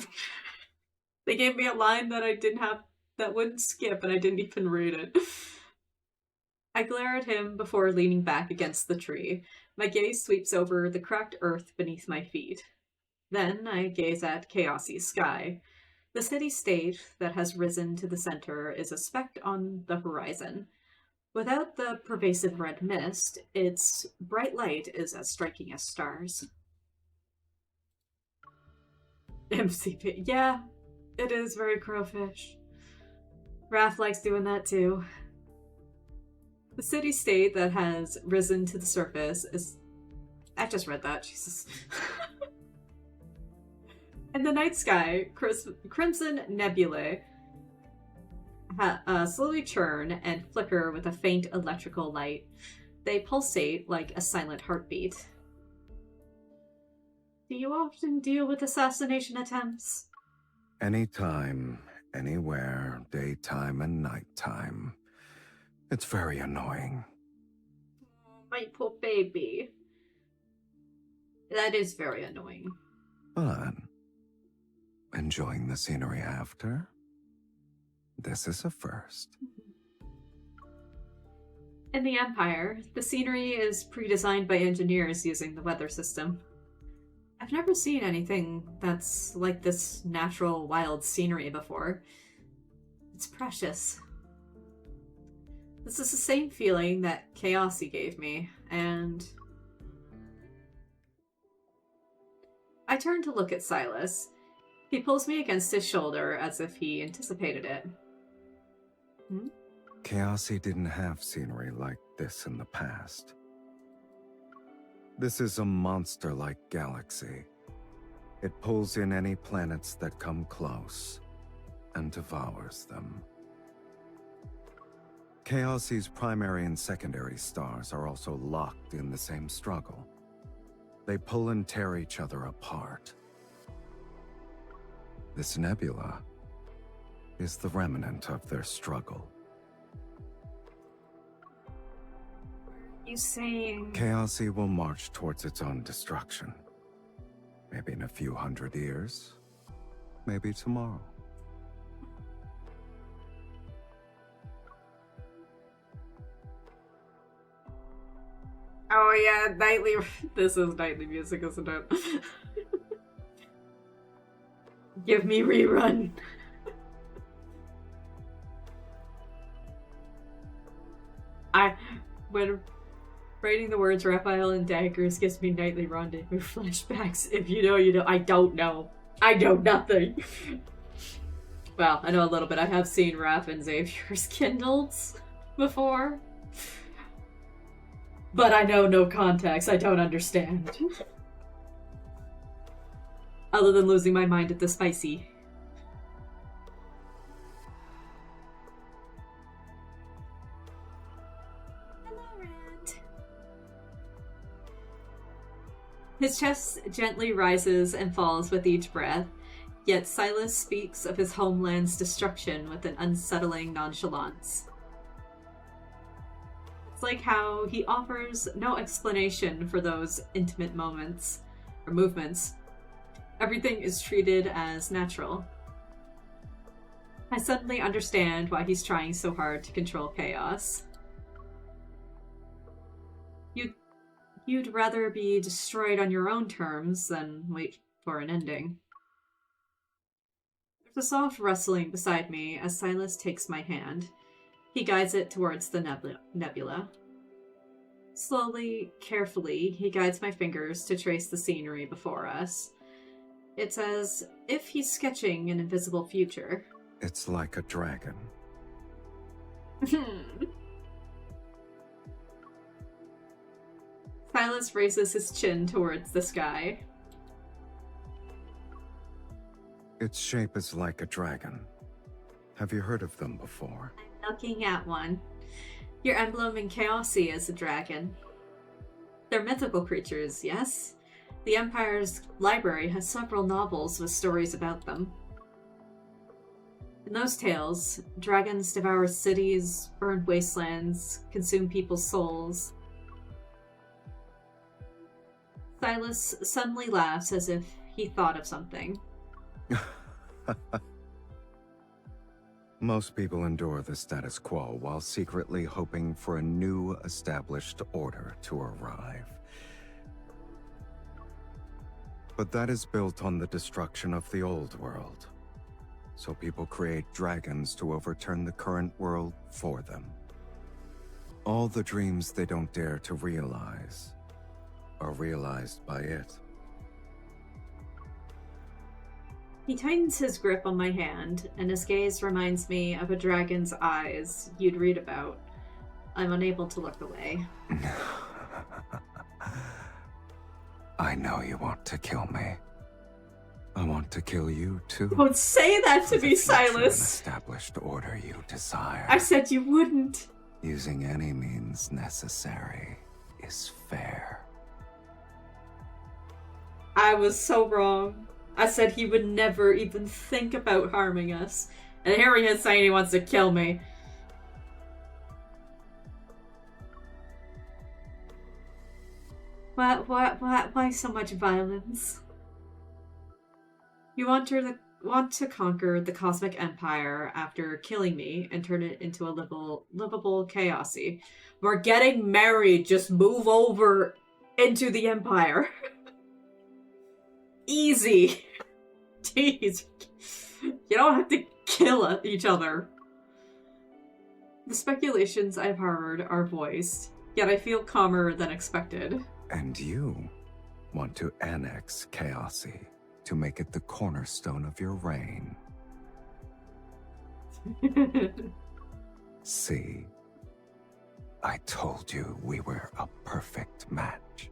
They gave me a line that I didn't have that wouldn't skip and I didn't even read it. I glare at him before leaning back against the tree. My gaze sweeps over the cracked earth beneath my feet. Then I gaze at Chaosy sky. The city-state that has risen to the center is a speck on the horizon. Without the pervasive red mist, its bright light is as striking as stars. MCP. Yeah, it is very crowfish. Raph likes doing that too. The city-state that has risen to the surface is... I just read that, Jesus. In the night sky, crimson nebulae slowly churn and flicker with a faint electrical light. They pulsate like a silent heartbeat. Do you often deal with assassination attempts? Anytime, anywhere, daytime and nighttime. It's very annoying. My poor baby. That is very annoying. But enjoying the scenery after? This is a first. In the Empire, the scenery is pre-designed by engineers using the weather system. I've never seen anything that's like this natural, wild scenery before. It's precious. This is the same feeling that Chaosy gave me, and... I turn to look at Sylus. He pulls me against his shoulder as if he anticipated it. Hmm? Chaosy didn't have scenery like this in the past. This is a monster-like galaxy. It pulls in any planets that come close and devours them. Chaosy's primary and secondary stars are also locked in the same struggle. They pull and tear each other apart. This nebula is the remnant of their struggle. You saying... Chaosy will march towards its own destruction. Maybe in a few hundred years. Maybe tomorrow. Oh yeah, nightly... This is nightly music, isn't it? Give me rerun. When writing the words Raphael and Daggers gives me nightly rendezvous flashbacks. If you know, you know. I don't know. I know nothing. Well, I know a little bit. I have seen Raph and Xavier's Kindles before. But I know no context. I don't understand. Other than losing my mind at the spicy. Hello, Rand. His chest gently rises and falls with each breath, yet Sylus speaks of his homeland's destruction with an unsettling nonchalance. It's like how he offers no explanation for those intimate moments, or movements. Everything is treated as natural. I suddenly understand why he's trying so hard to control chaos. You'd rather be destroyed on your own terms than wait for an ending. There's a soft rustling beside me as Sylus takes my hand. He guides it towards the nebula. Slowly, carefully, he guides my fingers to trace the scenery before us. It's as if he's sketching an invisible future. It's like a dragon. Sylus raises his chin towards the sky. Its shape is like a dragon. Have you heard of them before? I'm looking at one. Your emblem in Chaosy is a dragon. They're mythical creatures, yes? The Empire's library has several novels with stories about them. In those tales, dragons devour cities, burn wastelands, consume people's souls. Sylus suddenly laughs as if he thought of something. Most people endure the status quo while secretly hoping for a new established order to arrive. But that is built on the destruction of the old world. So people create dragons to overturn the current world for them. All the dreams they don't dare to realize are realized by it. He tightens his grip on my hand, and his gaze reminds me of a dragon's eyes you'd read about. I'm unable to look away. I know you want to kill me. I want to kill you too. Don't say that to me, Sylus. An established order you desire. I said you wouldn't. Using any means necessary is fair. I was so wrong. I said he would never even think about harming us. And here he is saying he wants to kill me. Why so much violence? You want to conquer the cosmic empire after killing me and turn it into a livable chaosy. We're getting married. Just move over into the empire. Easy. Jeez. You don't have to kill each other. The speculations I've heard are voiced, yet I feel calmer than expected. And you want to annex Chaosy to make it the cornerstone of your reign. See, I told you we were a perfect match.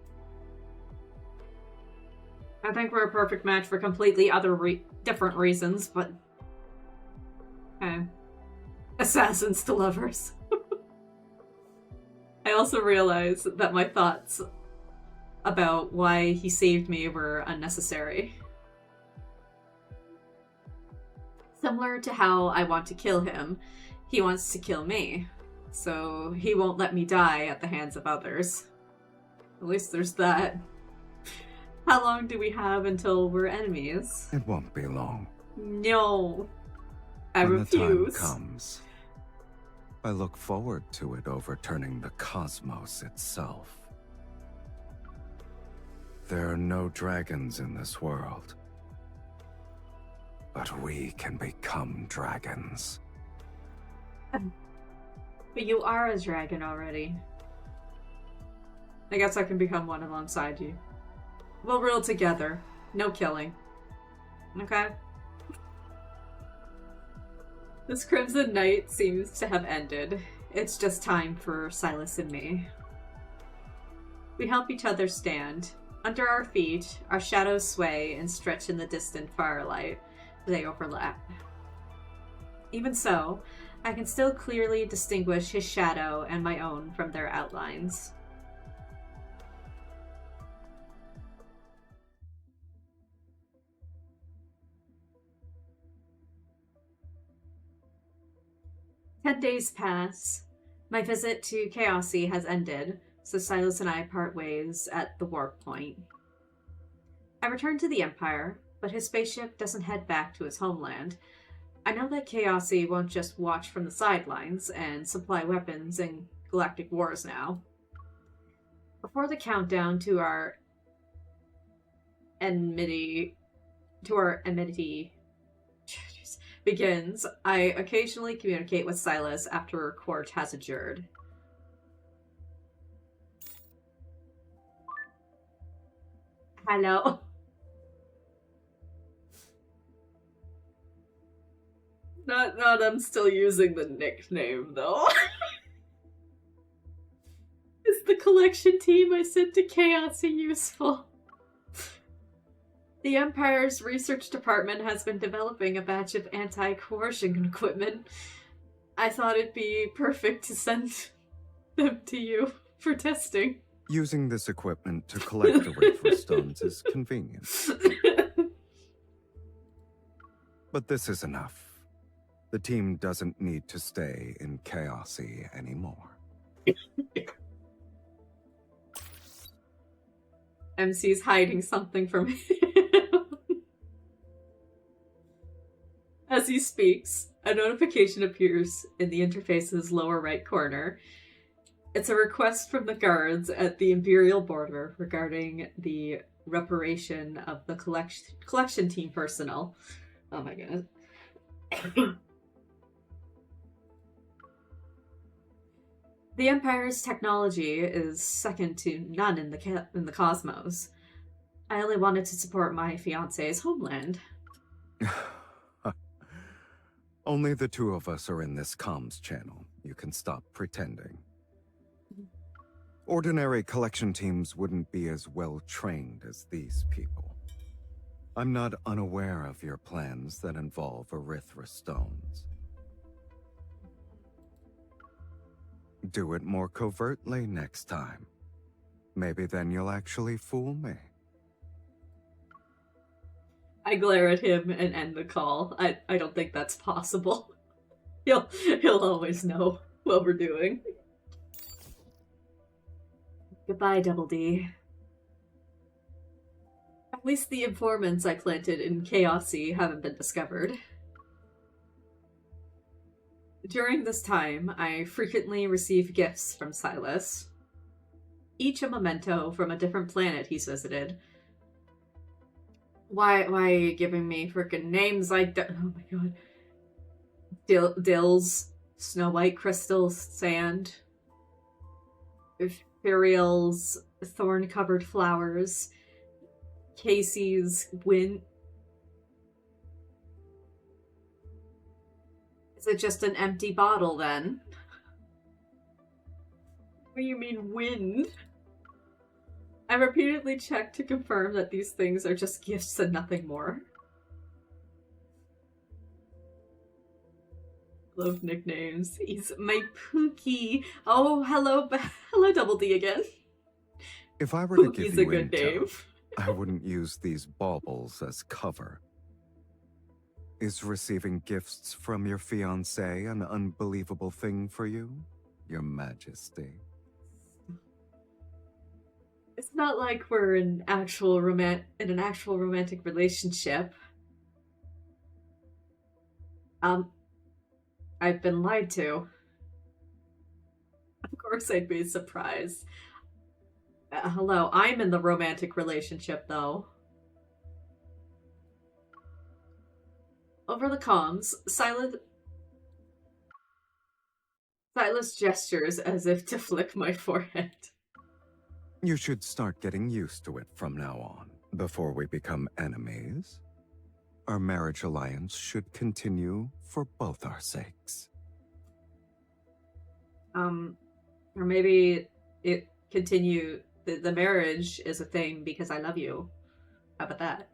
I think we're a perfect match for completely different reasons, but... Okay. Assassins to lovers. I also realize that my thoughts about why he saved me were unnecessary. Similar to how I want to kill him, he wants to kill me. So he won't let me die at the hands of others. At least there's that. How long do we have until we're enemies? It won't be long. No. I when refuse. The time comes, I look forward to it overturning the cosmos itself. There are no dragons in this world. But we can become dragons. But you are a dragon already. I guess I can become one alongside you. We'll rule together. No killing. Okay? This Crimson Night seems to have ended. It's just time for Sylus and me. We help each other stand. Under our feet, our shadows sway and stretch in the distant firelight. They overlap. Even so, I can still clearly distinguish his shadow and my own from their outlines. "10 days pass. My visit to Chaosy has ended, so Sylus and I part ways at the warp point. I return to the Empire, but his spaceship doesn't head back to his homeland. I know that Chaosy won't just watch from the sidelines and supply weapons in galactic wars now. Before the countdown to our enmity begins, I occasionally communicate with Sylus after court has adjourned. Hello. Not I'm still using the nickname, though. Is the collection team I sent to Chaosy useful? The Empire's research department has been developing a batch of anti-coercion equipment. I thought it'd be perfect to send them to you for testing. Using this equipment to collect the Reaper stones is convenient. But this is enough. The team doesn't need to stay in Chaosy anymore. MC's hiding something from him. As As he speaks, a notification appears in the interface's lower right corner. It's a request from the guards at the Imperial border regarding the reparation of the collection team personnel. Oh my goodness. The Empire's technology is second to none in the cosmos. I only wanted to support my fiancé's homeland. Only the two of us are in this comms channel. You can stop pretending. Ordinary collection teams wouldn't be as well trained as these people. I'm not unaware of your plans that involve Erythra stones. Do it more covertly next time. Maybe then you'll actually fool me. I glare at him and end the call. I don't think that's possible. He'll always know what we're doing. Goodbye, Double D. At least the informants I planted in Chaosy haven't been discovered. During this time, I frequently receive gifts from Sylus. Each a memento from a different planet he's visited. Why are you giving me freaking names like that? Oh my god. Dills, Snow White crystals, sand, Ethereals, thorn-covered flowers, Casey's wind. Is it just an empty bottle then? What do you mean wind? I repeatedly checked to confirm that these things are just gifts and nothing more. Love nicknames. He's my Pookie. Oh, hello Double D again. If I were to Pookie's give you a good name. I wouldn't use these baubles as cover. Is receiving gifts from your fiancé an unbelievable thing for you, Your Majesty? It's not like we're in an actual romantic relationship. I've been lied to. Of course I'd be surprised. Hello, I'm in the romantic relationship, though. Over the comms, Sylus gestures as if to flick my forehead. You should start getting used to it from now on. Before we become enemies, our marriage alliance should continue for both our sakes. Or maybe it continue, the marriage is a thing because I love you. How about that?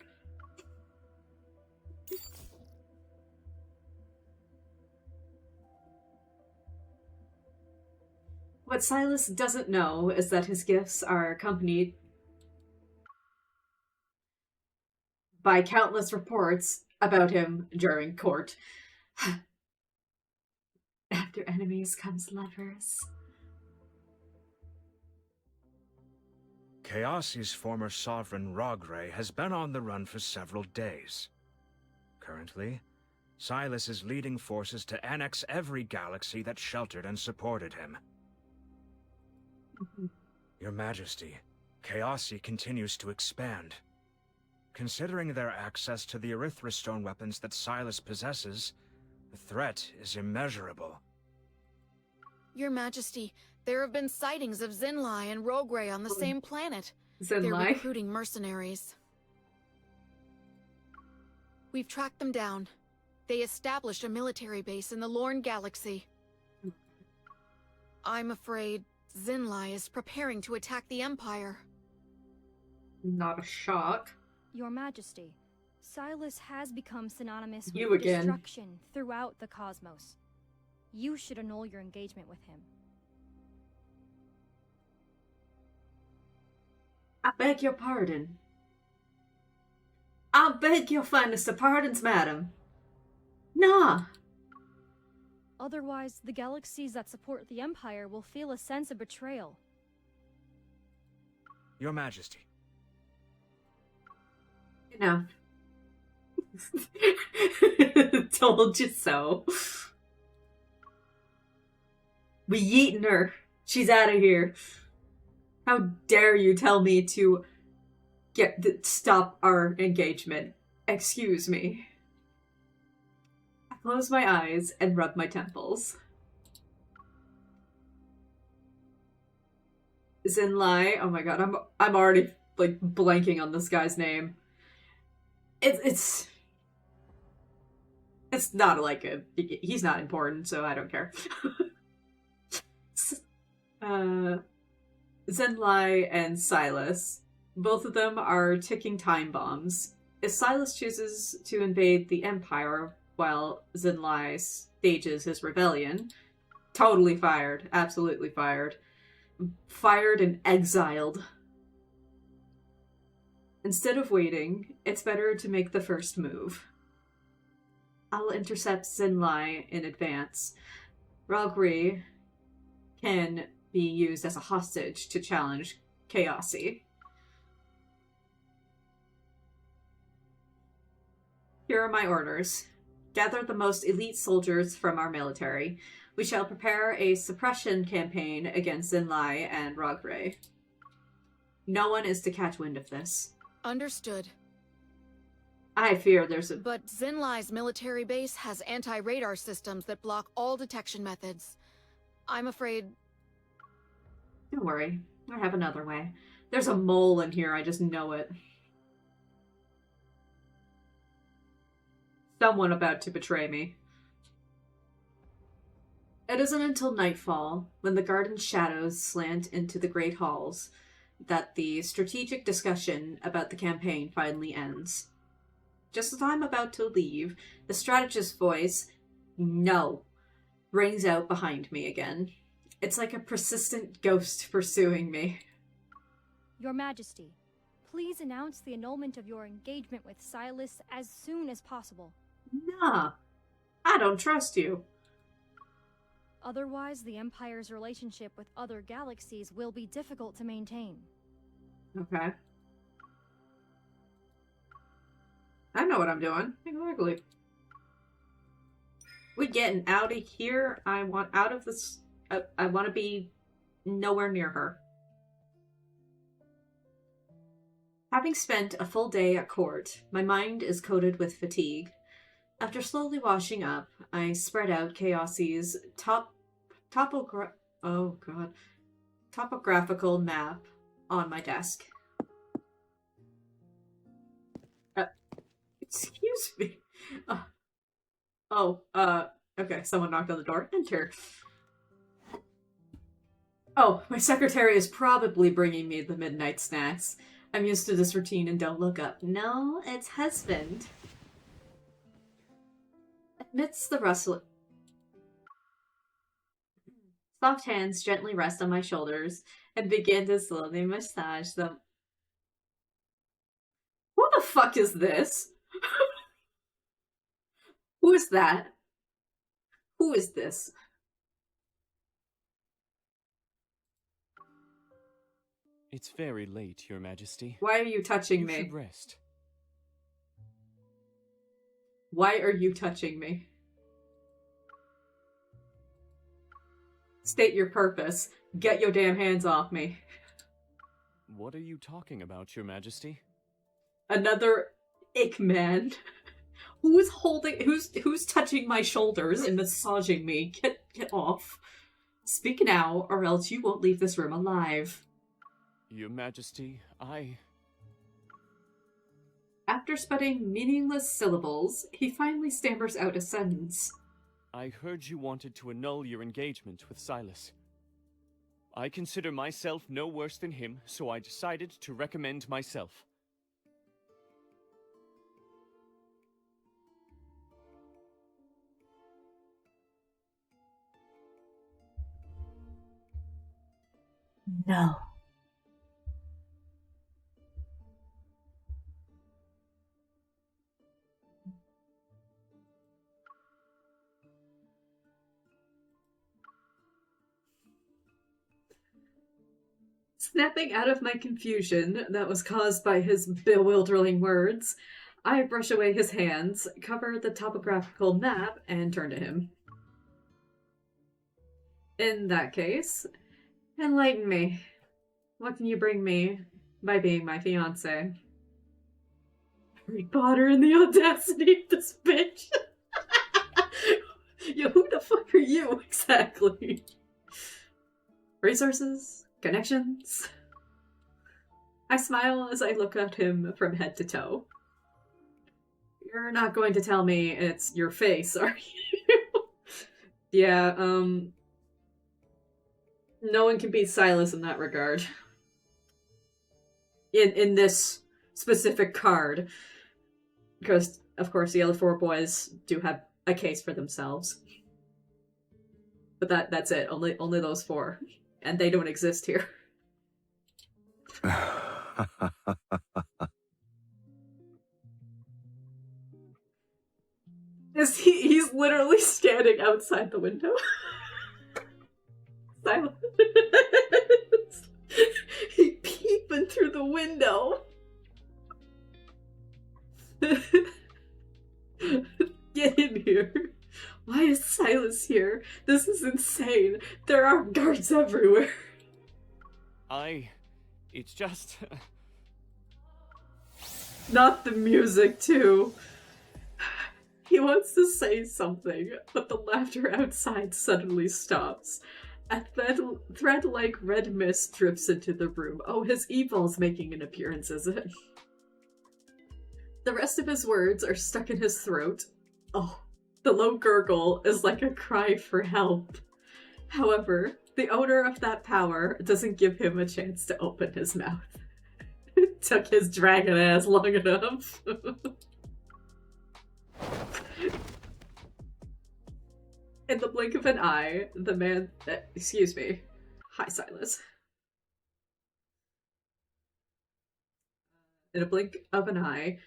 What Sylus doesn't know is that his gifts are accompanied by countless reports about him during court. After enemies comes lovers. Chaosi's former sovereign Rogray has been on the run for several days. Currently, Sylus is leading forces to annex every galaxy that sheltered and supported him. Your Majesty, Chaosy continues to expand. Considering their access to the Erythra stone weapons that Sylus possesses, the threat is immeasurable. Your Majesty, there have been sightings of Zinlai and Rogray on the same planet. Zinlai? They're recruiting mercenaries. We've tracked them down. They established a military base in the Lorne Galaxy. I'm afraid Zinlai is preparing to attack the Empire. Not a shock. Your Majesty, Sylus has become synonymous You with again. destruction throughout the cosmos. You should annul your engagement with him. I beg your pardon. I beg your finest of pardons, madam. Nah. Otherwise, the galaxies that support the Empire will feel a sense of betrayal. Your Majesty. Enough. Told you so. We yeetin' her. She's out of here. How dare you tell me to stop our engagement? Excuse me. I close my eyes and rub my temples. Zinlai. Oh my god, I'm already like blanking on this guy's name. It's not like he's not important, so I don't care. Zinlai and Sylus. Both of them are ticking time bombs. If Sylus chooses to invade the Empire while Zinlai stages his rebellion, totally fired. Absolutely fired. Fired and exiled. Instead of waiting, it's better to make the first move. I'll intercept Zinlai in advance. Rogri can be used as a hostage to challenge Chaosy. Here are my orders. Gather the most elite soldiers from our military. We shall prepare a suppression campaign against Zinlai and Rogre. No one is to catch wind of this. Understood. I fear there's a... But Zinlai's military base has anti-radar systems that block all detection methods. I'm afraid... Don't worry. I have another way. There's a mole in here, I just know it. Someone about to betray me. It isn't until nightfall, when the garden shadows slant into the great halls, that the strategic discussion about the campaign finally ends. Just as I'm about to leave, the strategist's voice, "No," rings out behind me again. It's like a persistent ghost pursuing me. Your Majesty, please announce the annulment of your engagement with Sylus as soon as possible. Nah, I don't trust you. Otherwise, the Empire's relationship with other galaxies will be difficult to maintain. Okay. I know what I'm doing. Exactly. We getting out of here. I want out of this. I want to be nowhere near her. Having spent a full day at court, my mind is coated with fatigue. After slowly washing up, I spread out Chaosy's topographical map on my desk. Excuse me. Okay, someone knocked on the door. Enter. Oh, my secretary is probably bringing me the midnight snacks. I'm used to this routine and don't look up. No, it's husband. Amidst the rustle, soft hands gently rest on my shoulders and begin to slowly massage them. Who the fuck is this? Who is that? Who is this? It's very late, Your Majesty. Why are you touching me? You should rest. Why are you touching me? State your purpose. Get your damn hands off me. What are you talking about, Your Majesty? Another ick man. Who's touching my shoulders and massaging me? Get off. Speak now, or else you won't leave this room alive. Your Majesty, After sputting meaningless syllables, he finally stammers out a sentence. I heard you wanted to annul your engagement with Sylus. I consider myself no worse than him, so I decided to recommend myself. No. Snapping out of my confusion that was caused by his bewildering words, I brush away his hands, cover the topographical map, and turn to him. In that case, enlighten me. What can you bring me by being my fiancé? Harry Potter and the audacity of this bitch. Yo, who the fuck are you exactly? Resources? Connections? I smile as I look at him from head to toe. You're not going to tell me it's your face, are you? Yeah, no one can beat Sylus in that regard. In this specific card. Because, of course, the other four boys do have a case for themselves. But that's it. Only those four. And they don't exist here. He's literally standing outside the window. Silence. He peeping through the window. Get in here. Why is Sylus here? This is insane. There are guards everywhere. It's just... Not the music, too. He wants to say something, but the laughter outside suddenly stops. A thread-like red mist drifts into the room. Oh, his evil's making an appearance, is it? The rest of his words are stuck in his throat. Oh, the low gurgle is like a cry for help. However, the owner of that power doesn't give him a chance to open his mouth. It took his dragon ass long enough. In the blink of an eye, the man... excuse me. Hi, Sylus. In a blink of an eye,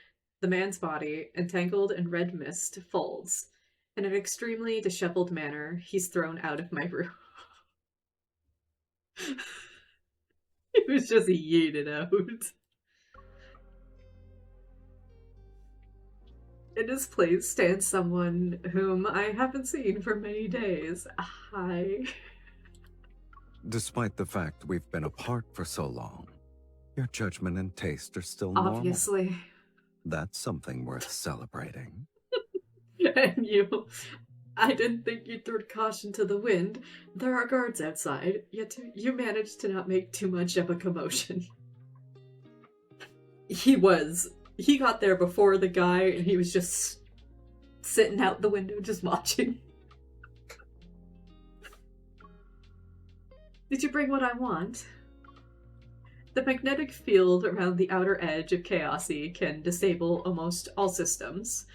the man's body, entangled in red mist, folds. In an extremely disheveled manner, he's thrown out of my room. He was just yeeted out. In his place stands someone whom I haven't seen for many days. Hi. Despite the fact we've been apart for so long, your judgment and taste are still normal. Obviously. That's something worth celebrating. And you... I didn't think you'd throw caution to the wind. There are guards outside, yet you managed to not make too much of a commotion. He got there before the guy, and he was just sitting out the window just watching. Did you bring what I want? The magnetic field around the outer edge of Chaosy can disable almost all systems.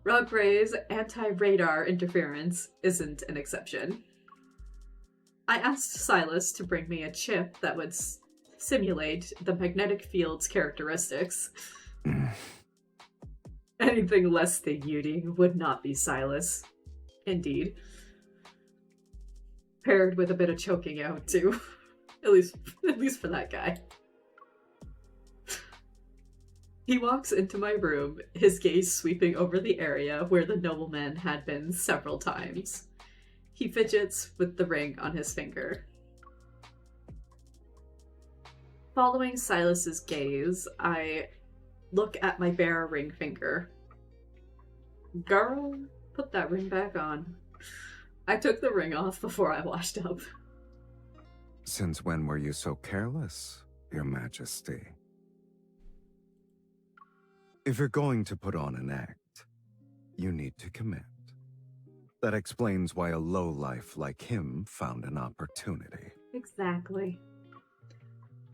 Rogray's anti-radar interference isn't an exception. I asked Sylus to bring me a chip that would simulate the magnetic field's characteristics. Anything less than Yudi would not be Sylus. Indeed. Paired with a bit of choking out, too. At least for that guy. He walks into my room, his gaze sweeping over the area where the nobleman had been several times. He fidgets with the ring on his finger. Following Sylus's gaze, I look at my bare ring finger. Girl, put that ring back on. I took the ring off before I washed up. Since when were you so careless, Your Majesty? If you're going to put on an act, you need to commit. That explains why a lowlife like him found an opportunity. Exactly.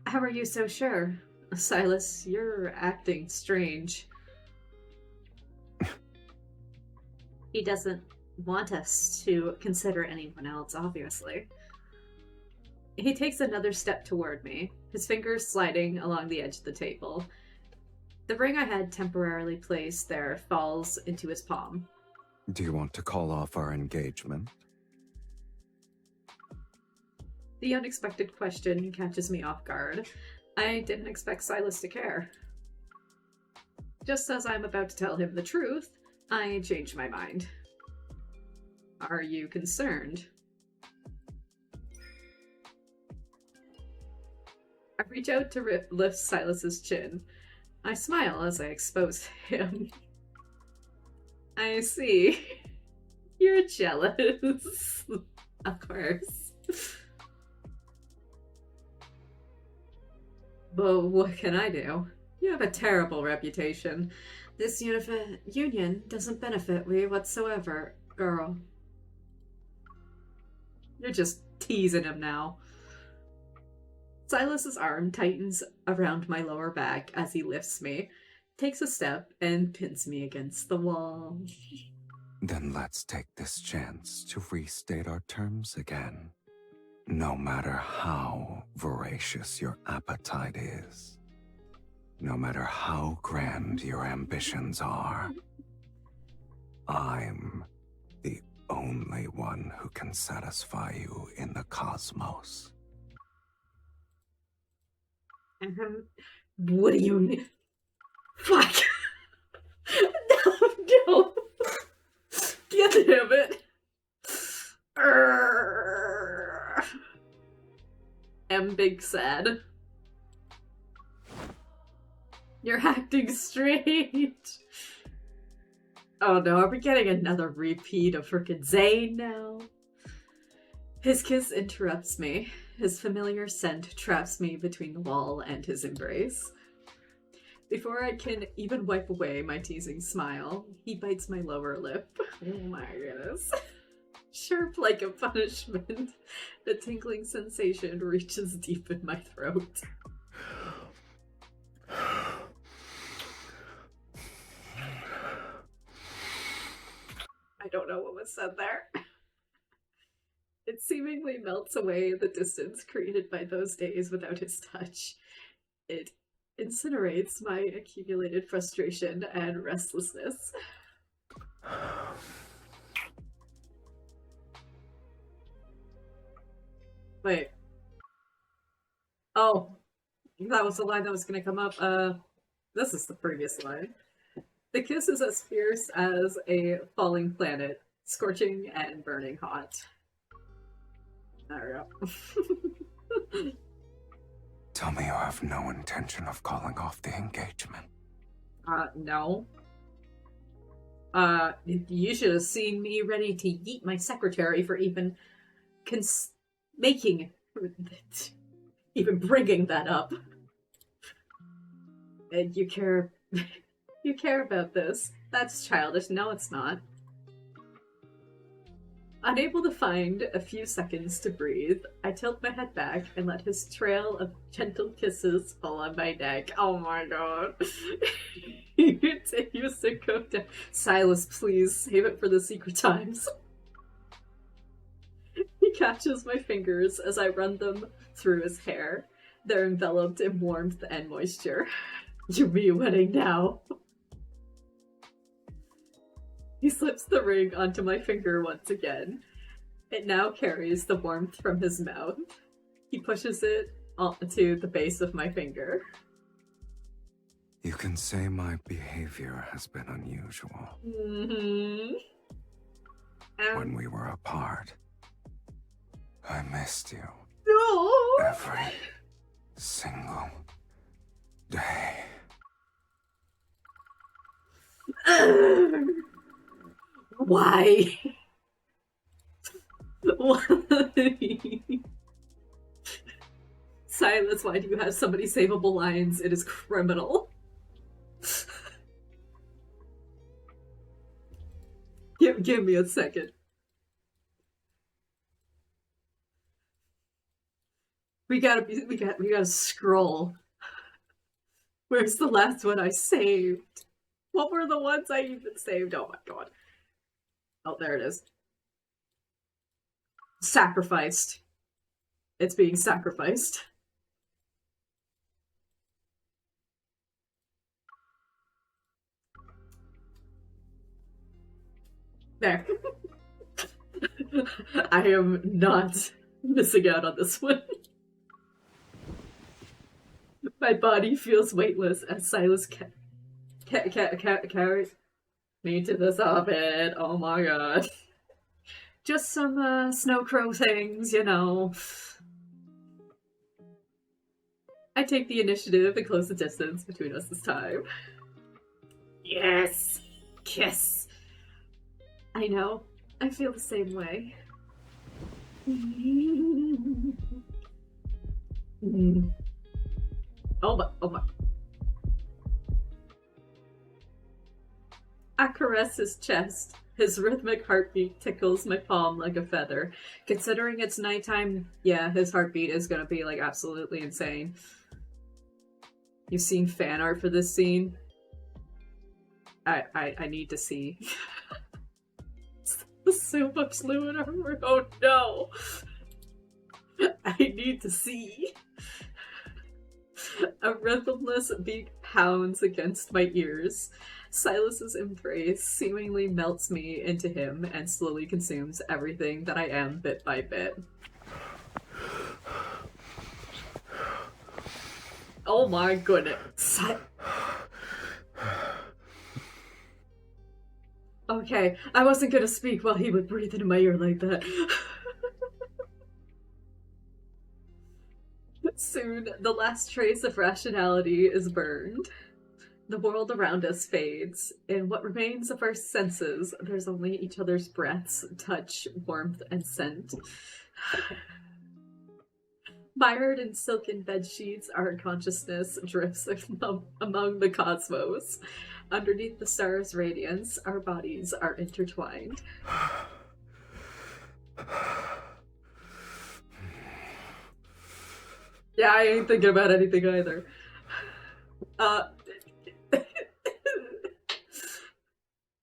How are you so sure? Sylus, you're acting strange. He doesn't want us to consider anyone else, obviously. He takes another step toward me, his fingers sliding along the edge of the table. The ring I had temporarily placed there falls into his palm. Do you want to call off our engagement? The unexpected question catches me off guard. I didn't expect Sylus to care. Just as I'm about to tell him the truth, I change my mind. Are you concerned? I reach out to lift Sylus's chin. I smile as I expose him. I see. You're jealous. Of course. But what can I do? You have a terrible reputation. This union doesn't benefit me whatsoever, girl. You're just teasing him now. Sylus's arm tightens around my lower back as he lifts me, takes a step, and pins me against the wall. Then let's take this chance to restate our terms again. No matter how voracious your appetite is, no matter how grand your ambitions are, I'm the only one who can satisfy you in the cosmos. What do you mean? Fuck! No! Get him it! I'm big sad. You're acting strange. Oh no, are we getting another repeat of frickin' Zane now? His kiss interrupts me. His familiar scent traps me between the wall and his embrace. Before I can even wipe away my teasing smile, he bites my lower lip. Oh my goodness. Sharp like a punishment, the tingling sensation reaches deep in my throat. I don't know what was said there. It seemingly melts away the distance created by those days without his touch. It incinerates my accumulated frustration and restlessness. Wait. Oh, that was the line that was going to come up. This is the previous line. The kiss is as fierce as a falling planet, scorching and burning hot. There we go. Tell me you have no intention of calling off the engagement. No. You should have seen me ready to yeet my secretary for even even bringing that up. And you care about this. That's childish. No, it's not. Unable to find a few seconds to breathe, I tilt my head back and let his trail of gentle kisses fall on my neck. Oh my god. He continues to go down. Sylus, please, save it for the secret times. He catches my fingers as I run them through his hair. They're enveloped in warmth and moisture. You'll be wedding now. He slips the ring onto my finger once again. It now carries the warmth from his mouth. He pushes it onto the base of my finger. You can say my behavior has been unusual. Mm-hmm. When we were apart, I missed you. No! Every single day. Why? Why? Sylus, why do you have so many savable lines? It is criminal. Give me a second. We gotta scroll. Where's the last one I saved? What were the ones I even saved? Oh my god. Oh, there it is. Sacrificed. It's being sacrificed. There. I am not missing out on this one. My body feels weightless as Sylus Carrot. Me to the soffit. Oh my god. Just some snow crow things, you know. I take the initiative and close the distance between us this time. Yes! Kiss! I know. I feel the same way. Oh my. I caress his chest. His rhythmic heartbeat tickles my palm like a feather. Considering it's nighttime, yeah, his heartbeat is gonna be like absolutely insane. You've seen fan art for this scene? I need to see. The super slew in her. Oh no! I need to see. A rhythmless beat pounds against my ears. Sylus's embrace seemingly melts me into him and slowly consumes everything that I am bit by bit. Oh my goodness. Okay, I wasn't gonna speak while he would breathe into my ear like that. Soon, the last trace of rationality is burned. The world around us fades. In what remains of our senses, there's only each other's breaths, touch, warmth, and scent. Mired in silken bedsheets, our consciousness drifts among the cosmos. Underneath the stars' radiance, our bodies are intertwined. Yeah, I ain't thinking about anything either. I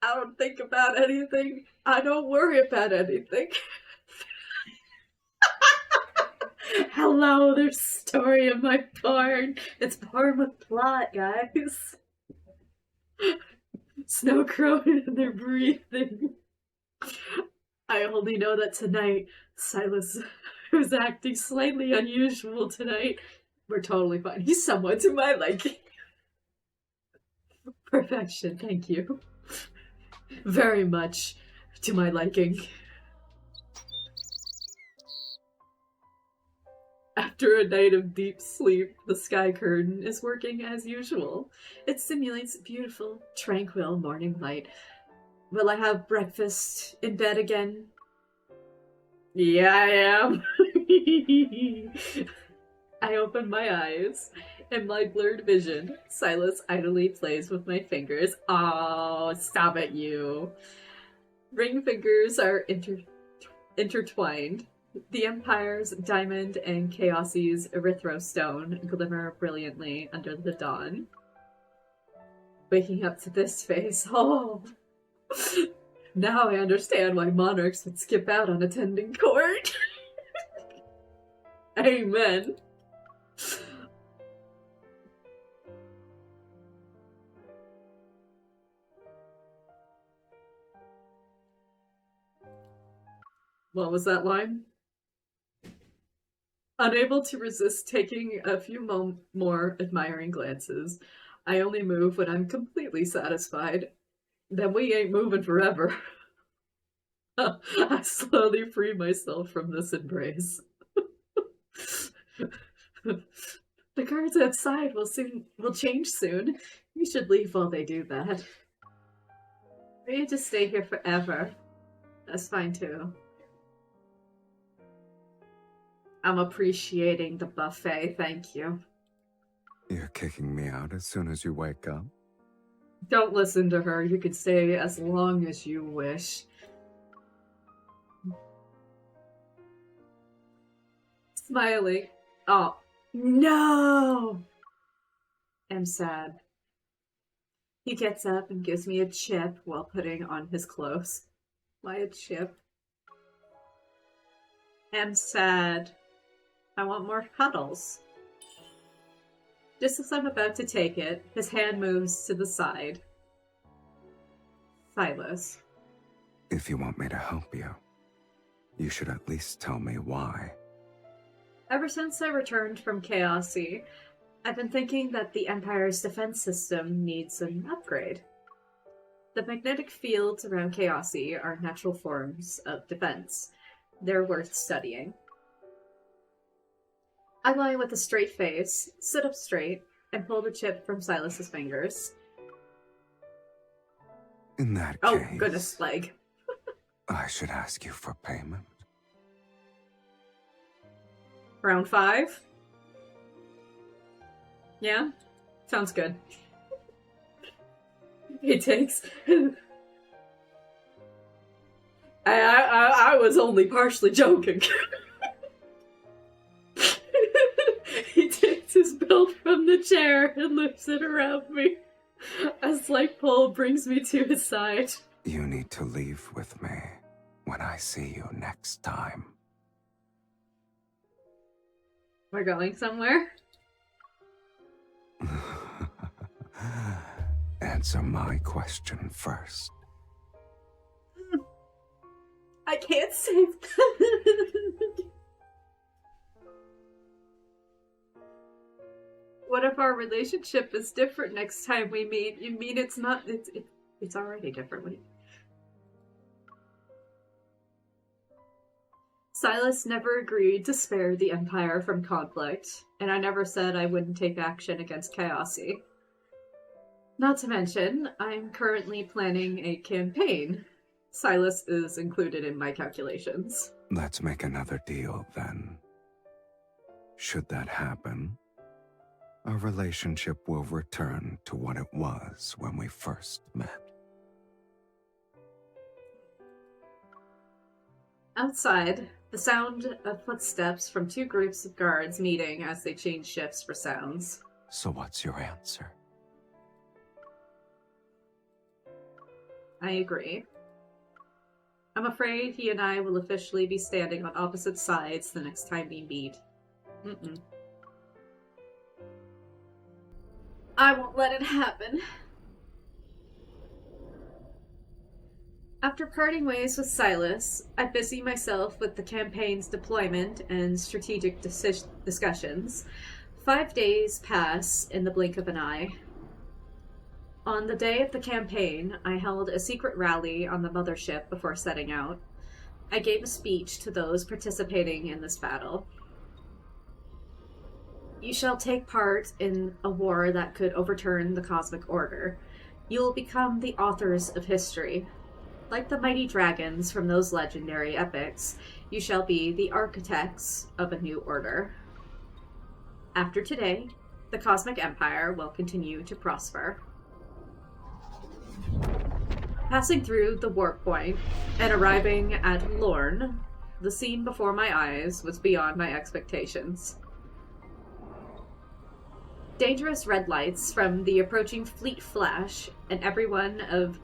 don't think about anything. I don't worry about anything. Hello, there's a story of my porn. It's porn with plot, guys. Snow crowing and they're breathing. I only know that tonight, Sylus was acting slightly unusual tonight. We're totally fine. He's somewhat to my liking. Perfection, thank you. Very much to my liking. After a night of deep sleep, the sky curtain is working as usual. It simulates beautiful, tranquil morning light. Will I have breakfast in bed again? Yeah, I am. I open my eyes. In my blurred vision, Sylus idly plays with my fingers. Oh, stop it, you. Ring fingers are intertwined. The Empire's diamond and Chaosi's erythrostone glimmer brilliantly under the dawn. Waking up to this face, oh! Now I understand why monarchs would skip out on attending court. Amen. What was that line? Unable to resist taking a few more admiring glances, I only move when I'm completely satisfied. Then we ain't moving forever. I slowly free myself from this embrace. The guards outside will change soon. We should leave while they do that. We need to stay here forever. That's fine too. I'm appreciating the buffet, thank you. You're kicking me out as soon as you wake up? Don't listen to her. You can stay as long as you wish. Smiling. Oh, no! I'm sad. He gets up and gives me a chip while putting on his clothes. Why a chip? I'm sad. I want more cuddles. Just as I'm about to take it, his hand moves to the side. Sylus. If you want me to help you, you should at least tell me why. Ever since I returned from Chaosy, I've been thinking that the Empire's defense system needs an upgrade. The magnetic fields around Chaosy are natural forms of defense. They're worth studying. I lie with a straight face, sit up straight, and pull the chip from Sylus's fingers. In that case... Oh, goodness, leg. I should ask you for payment. Round 5? Yeah? Sounds good. He takes... I was only partially joking. He takes his belt from the chair and lifts it around me. A slight pull brings me to his side. You need to leave with me when I see you next time. We're going somewhere? Answer my question first. I can't save them. What if our relationship is different next time we meet? You mean it's not... It's already different. Sylus never agreed to spare the Empire from conflict, and I never said I wouldn't take action against Chaosy. Not to mention, I'm currently planning a campaign. Sylus is included in my calculations. Let's make another deal, then. Should that happen, our relationship will return to what it was when we first met. Outside, the sound of footsteps from 2 groups of guards meeting as they change shifts for sounds. So what's your answer? I agree. I'm afraid he and I will officially be standing on opposite sides the next time we meet. I won't let it happen. After parting ways with Sylus, I busy myself with the campaign's deployment and strategic discussions. 5 days pass in the blink of an eye. On the day of the campaign, I held a secret rally on the mothership before setting out. I gave a speech to those participating in this battle. You shall take part in a war that could overturn the cosmic order. You will become the authors of history. Like the mighty dragons from those legendary epics, you shall be the architects of a new order. After today, the Cosmic Empire will continue to prosper. Passing through the warp point and arriving at Lorne, the scene before my eyes was beyond my expectations. Dangerous red lights from the approaching fleet flash, and every one of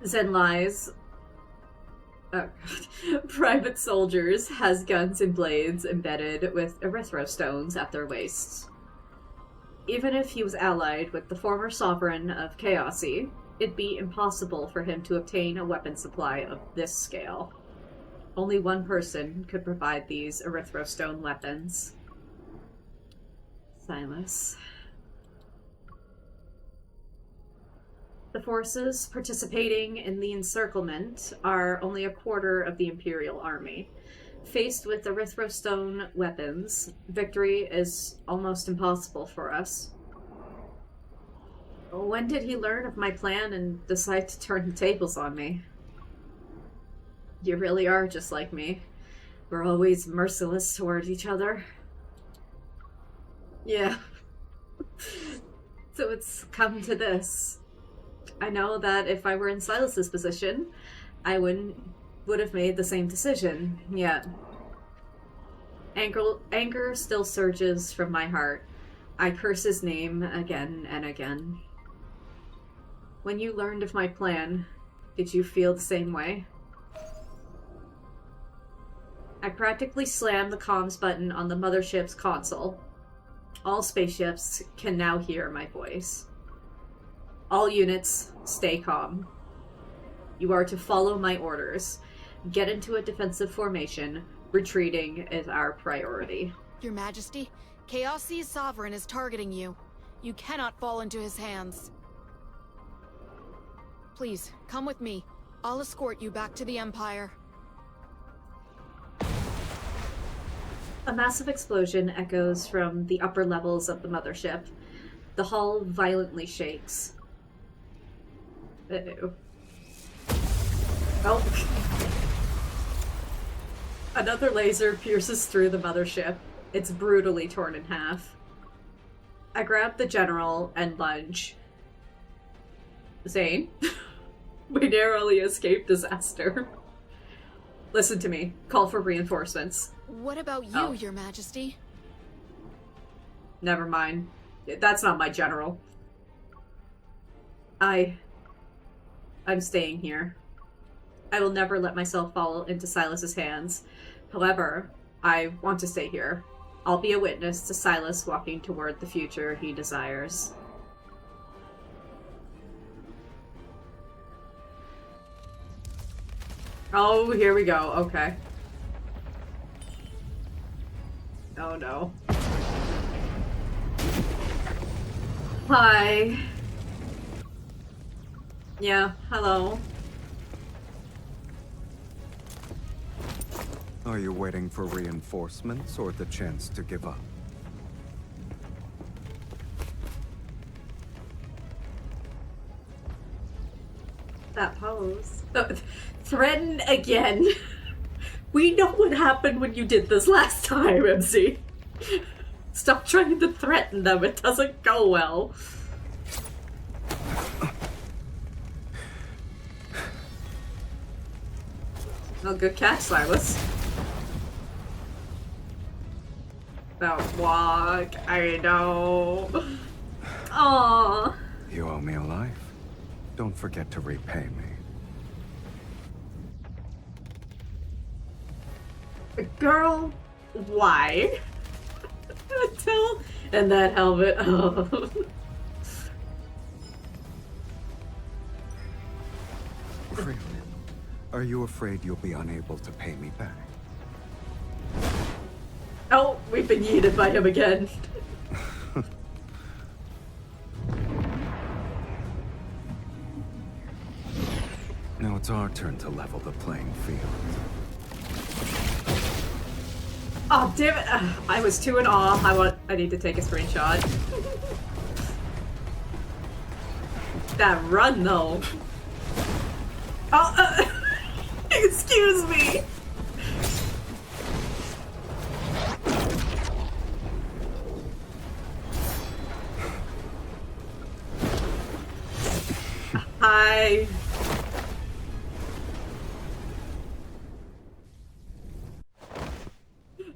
Zenlai's private soldiers has guns and blades embedded with erythrostones at their waists. Even if he was allied with the former sovereign of Chaosy, it'd be impossible for him to obtain a weapon supply of this scale. Only one person could provide these erythrostone weapons. Sylus. The forces participating in the encirclement are only a quarter of the Imperial army. Faced with erythrostone weapons, victory is almost impossible for us. When did he learn of my plan and decide to turn the tables on me? You really are just like me. We're always merciless toward each other. Yeah. So it's come to this. I know that if I were in Sylus's position, I would have made the same decision, yet anger still surges from my heart. I curse his name again and again. When you learned of my plan, did you feel the same way? I practically slammed the comms button on the mothership's console. All spaceships can now hear my voice. All units, stay calm. You are to follow my orders. Get into a defensive formation. Retreating is our priority. Your Majesty, Chaosi's sovereign is targeting you. You cannot fall into his hands. Please, come with me. I'll escort you back to the Empire. A massive explosion echoes from the upper levels of the mothership. The hull violently shakes. Uh-oh. Oh. Another laser pierces through the mothership. It's brutally torn in half. I grab the general and lunge. Zane, we narrowly escaped disaster. Listen to me. Call for reinforcements. What about you, Your Majesty? Never mind. That's not my general. I'm staying here. I will never let myself fall into Sylus's hands. However, I want to stay here. I'll be a witness to Sylus walking toward the future he desires. Oh, here we go. Okay. Oh no. Hi. Yeah, hello. Are you waiting for reinforcements or the chance to give up? That pose. Threaten again. We know what happened when you did this last time, MC. Stop trying to threaten them. It doesn't go well. Oh, good catch, Sylus. That walk, I know. Aww. You owe me a life. Don't forget to repay me. Girl, why? Until... And that helmet. Oh. Really? Are you afraid you'll be unable to pay me back? Oh, we've been yeeted by him again. Now it's our turn to level the playing field. Oh, damn it. I was too in awe. I need to take a screenshot. That run, though. Oh, excuse me. Hi.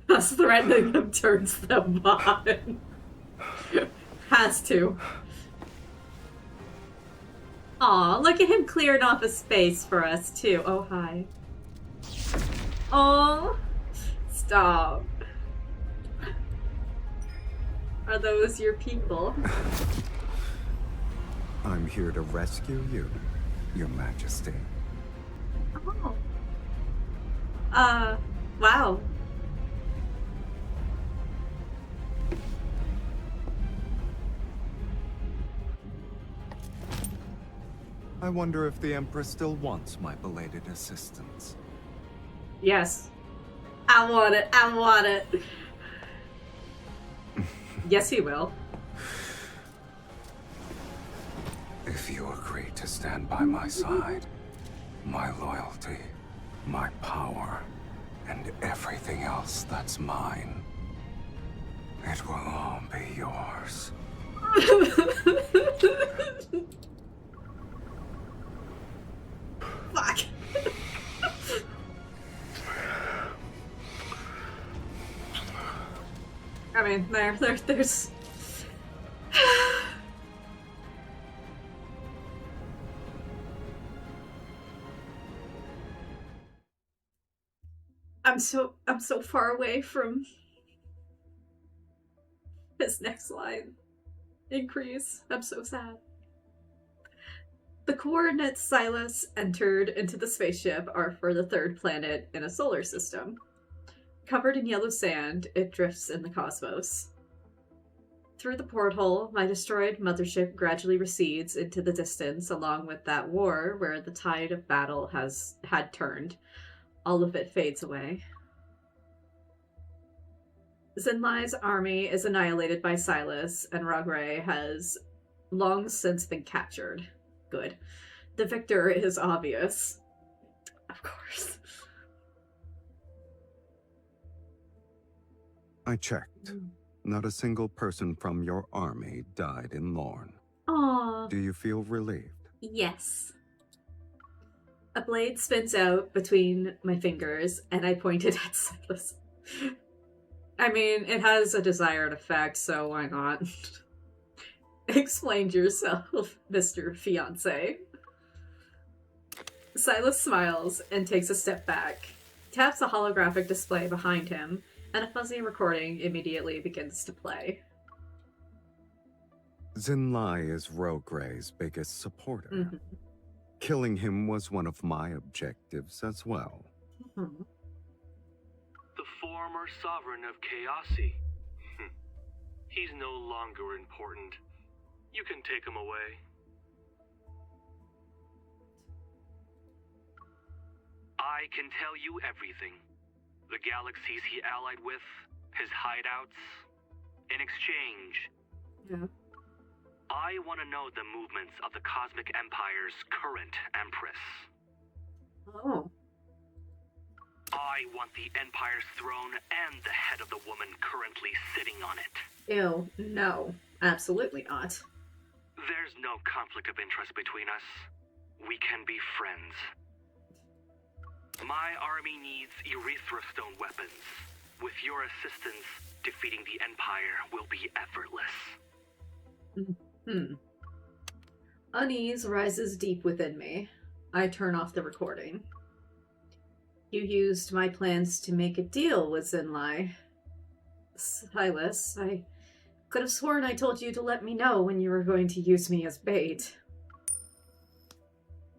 Us threatening them turns them on. Has to. Aw, look at him clearing off a space for us, too. Oh, hi. Aw. Stop. Are those your people? I'm here to rescue you, Your Majesty. Oh. Wow. I wonder if the Emperor still wants my belated assistance. Yes. I want it. I want it. Yes, he will. If you agree to stand by my side, my loyalty, my power, and everything else that's mine, it will all be yours. Fuck. I mean, there's... I'm so far away from his next line. Increase. I'm so sad. The coordinates Sylus entered into the spaceship are for the third planet in a solar system. Covered in yellow sand, it drifts in the cosmos. Through the porthole, my destroyed mothership gradually recedes into the distance, along with that war where the tide of battle had turned. All of it fades away. Zinlai's army is annihilated by Sylus, and Rogre has long since been captured. Good. The victor is obvious. Of course. I checked. Not a single person from your army died in Lorne. Aww. Do you feel relieved? Yes. A blade spins out between my fingers, and I pointed at Sylus. I mean, it has a desired effect, so why not? Explain yourself, Mr. Fiancé. Sylus smiles and takes a step back, taps a holographic display behind him, and a fuzzy recording immediately begins to play. Zinlai is Rogre's biggest supporter. Killing him was one of my objectives as well. The former sovereign of Chaosi. He's no longer important. You can take him away. I can tell you everything. The galaxies he allied with, his hideouts. In exchange, I want to know the movements of the Cosmic Empire's current Empress. Oh. I want the Empire's throne and the head of the woman currently sitting on it. Ew, no. Absolutely not. There's no conflict of interest between us. We can be friends. My army needs Erythrostone weapons. With your assistance, defeating the Empire will be effortless. Unease rises deep within me. I turn off the recording. You used my plans to make a deal with Zinlai. Sylus, I could have sworn I told you to let me know when you were going to use me as bait.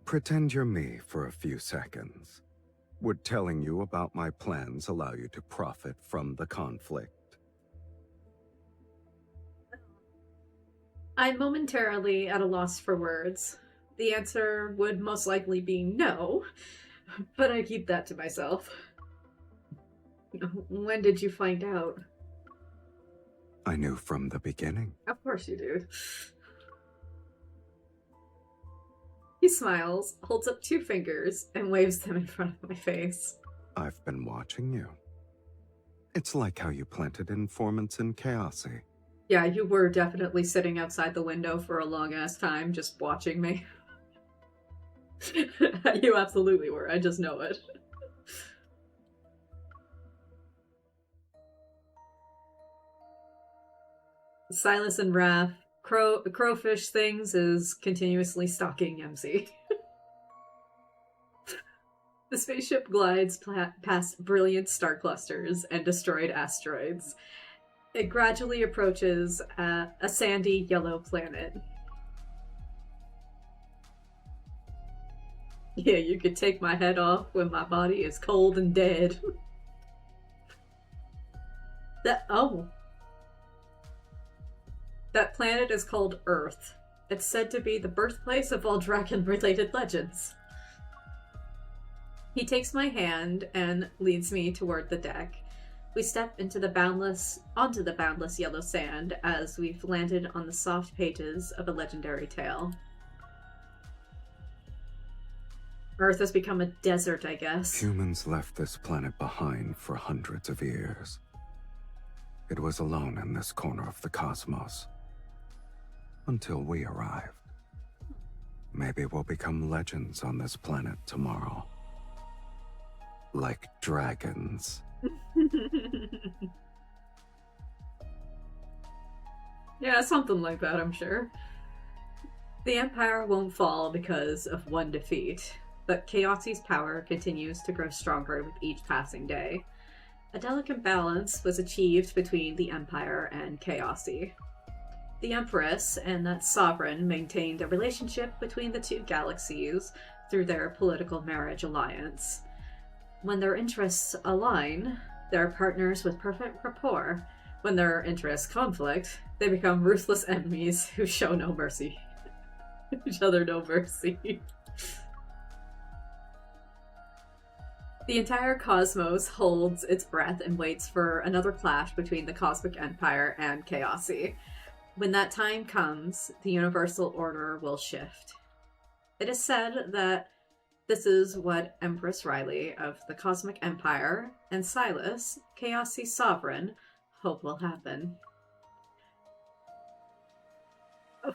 Pretend you're me for a few seconds. Would telling you about my plans allow you to profit from the conflict? I'm momentarily at a loss for words. The answer would most likely be no, but I keep that to myself. When did you find out? I knew from the beginning. Of course you do. He smiles, holds up 2 fingers, and waves them in front of my face. I've been watching you. It's like how you planted informants in Chaosi. Yeah, you were definitely sitting outside the window for a long-ass time, just watching me. You absolutely were, I just know it. Sylus and Wrath. Crowfish Things is continuously stalking MC. The spaceship glides past brilliant star clusters and destroyed asteroids. It gradually approaches a sandy yellow planet. Yeah, you could take my head off when my body is cold and dead. That planet is called Earth. It's said to be the birthplace of all dragon-related legends. He takes my hand and leads me toward the deck. We step onto the boundless yellow sand as we've landed on the soft pages of a legendary tale. Earth has become a desert, I guess. Humans left this planet behind for hundreds of years. It was alone in this corner of the cosmos. Until we arrived. Maybe we'll become legends on this planet tomorrow. Like dragons. Yeah, something like that, I'm sure. The Empire won't fall because of one defeat, but Chaosi's power continues to grow stronger with each passing day. A delicate balance was achieved between the Empire and Chaosi. The Empress and that sovereign maintained a relationship between the 2 galaxies through their political marriage alliance. When their interests align, they're partners with perfect rapport, when their interests conflict, they become ruthless enemies who show no mercy. Each other no mercy. The entire cosmos holds its breath and waits for another clash between the Cosmic Empire and Chaosy. When that time comes, the universal order will shift. It is said that this is what Empress Riley of the Cosmic Empire and Sylus, Chaosy's sovereign, hope will happen.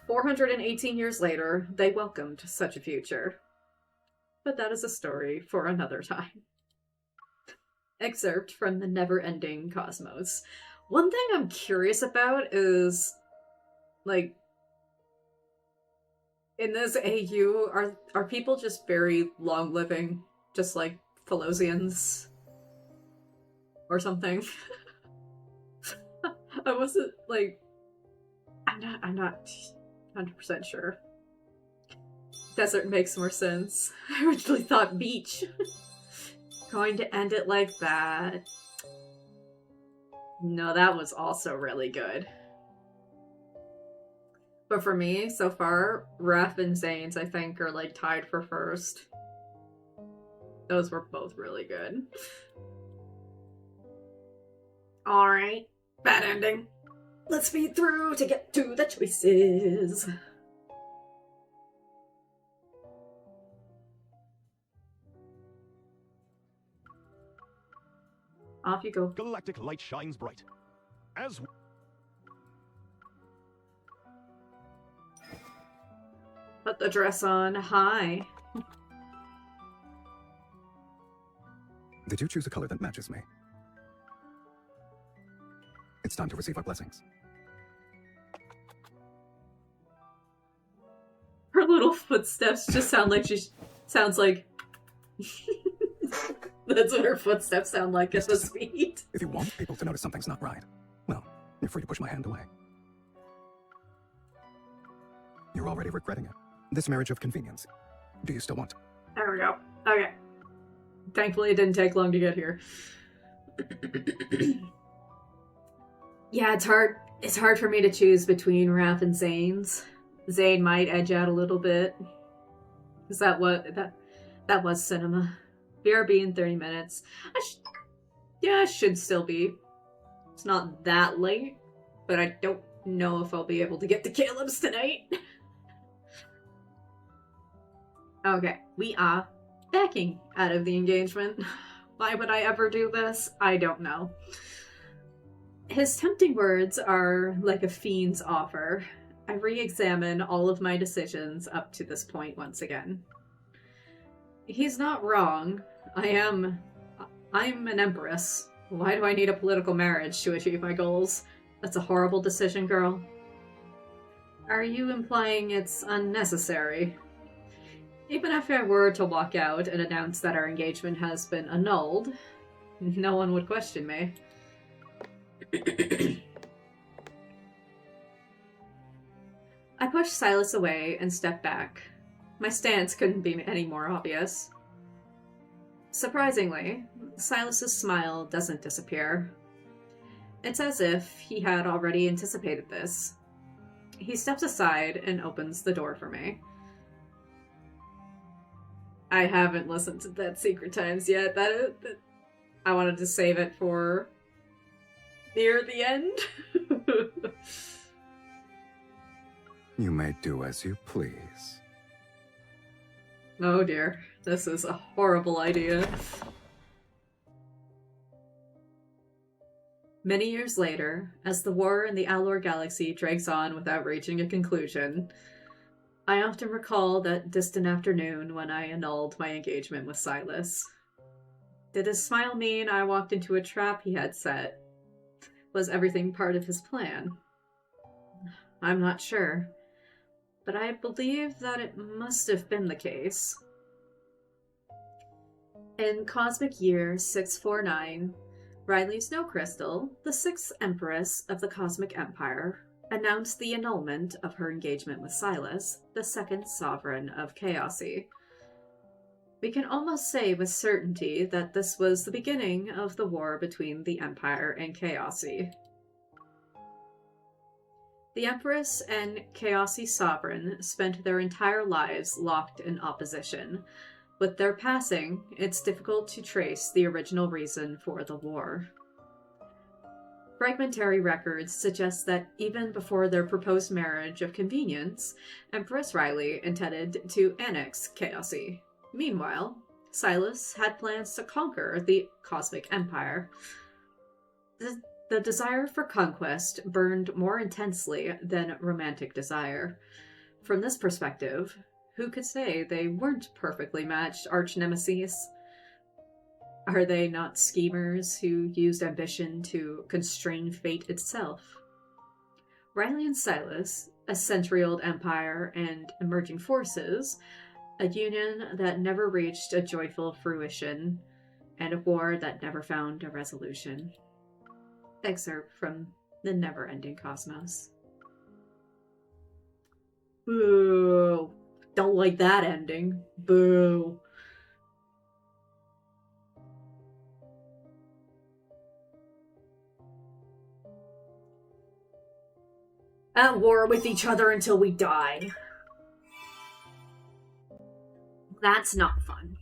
418 years later, they welcomed such a future. But that is a story for another time. Excerpt from the Never-Ending Cosmos. One thing I'm curious about is, like, in this AU, are people just very long-living, just like Phalosians? Or something? I wasn't, like... I'm not 100% sure. Desert makes more sense. I originally thought beach. Going to end it like that. No, that was also really good. But for me, so far, Raph and Zane's, I think, are like tied for first. Those were both really good. Alright, bad ending. Let's speed through to get to the choices. Off you go. Galactic light shines bright. As Put the dress on high. Did you choose a color that matches me? It's time to receive our blessings. Her little footsteps just sound like she sounds like... That's what her footsteps sound like at the speed. If you want people to notice something's not right, well, you're free to push my hand away. You're already regretting it. This marriage of convenience. Do you still want? There we go. Okay. Thankfully, it didn't take long to get here. Yeah, it's hard. It's hard for me to choose between Raph and Zane's. Zane might edge out a little bit. Is that what that was cinema? BRB in 30 minutes. Yeah, it should still be. It's not that late, but I don't know if I'll be able to get to Caleb's tonight. Okay, we are backing out of the engagement. Why would I ever do this? I don't know. His tempting words are like a fiend's offer. I re-examine all of my decisions up to this point once again. He's not wrong. I'm an empress. Why do I need a political marriage to achieve my goals? That's a horrible decision, girl. Are you implying it's unnecessary? Even if I were to walk out and announce that our engagement has been annulled, no one would question me. I pushed Sylus away and stepped back. My stance couldn't be any more obvious. Surprisingly, Sylus's smile doesn't disappear. It's as if he had already anticipated this. He steps aside and opens the door for me. I haven't listened to that Secret Times yet. I wanted to save it for near the end. You may do as you please. Oh dear, this is a horrible idea. Many years later, as the war in the Alor Galaxy drags on without reaching a conclusion, I often recall that distant afternoon when I annulled my engagement with Sylus. Did his smile mean I walked into a trap he had set? Was everything part of his plan? I'm not sure, but I believe that it must have been the case. In Cosmic Year 649, Riley Snowcrystal, the 6th Empress of the Cosmic Empire, announced the annulment of her engagement with Sylus, the 2nd Sovereign of Chaosy. We can almost say with certainty that this was the beginning of the war between the Empire and Chaosy. The Empress and Chaosy Sovereign spent their entire lives locked in opposition. With their passing, it's difficult to trace the original reason for the war. Fragmentary records suggest that even before their proposed marriage of convenience, Empress Riley intended to annex Chaosy. Meanwhile, Sylus had plans to conquer the Cosmic Empire. The desire for conquest burned more intensely than romantic desire. From this perspective, who could say they weren't perfectly matched arch-nemeses? Are they not schemers who used ambition to constrain fate itself? Riley and Sylus, a century-old empire and emerging forces, a union that never reached a joyful fruition, and a war that never found a resolution. Excerpt from The Never-Ending Cosmos. Boo! Don't like that ending. Boo! At war with each other until we die. That's not fun.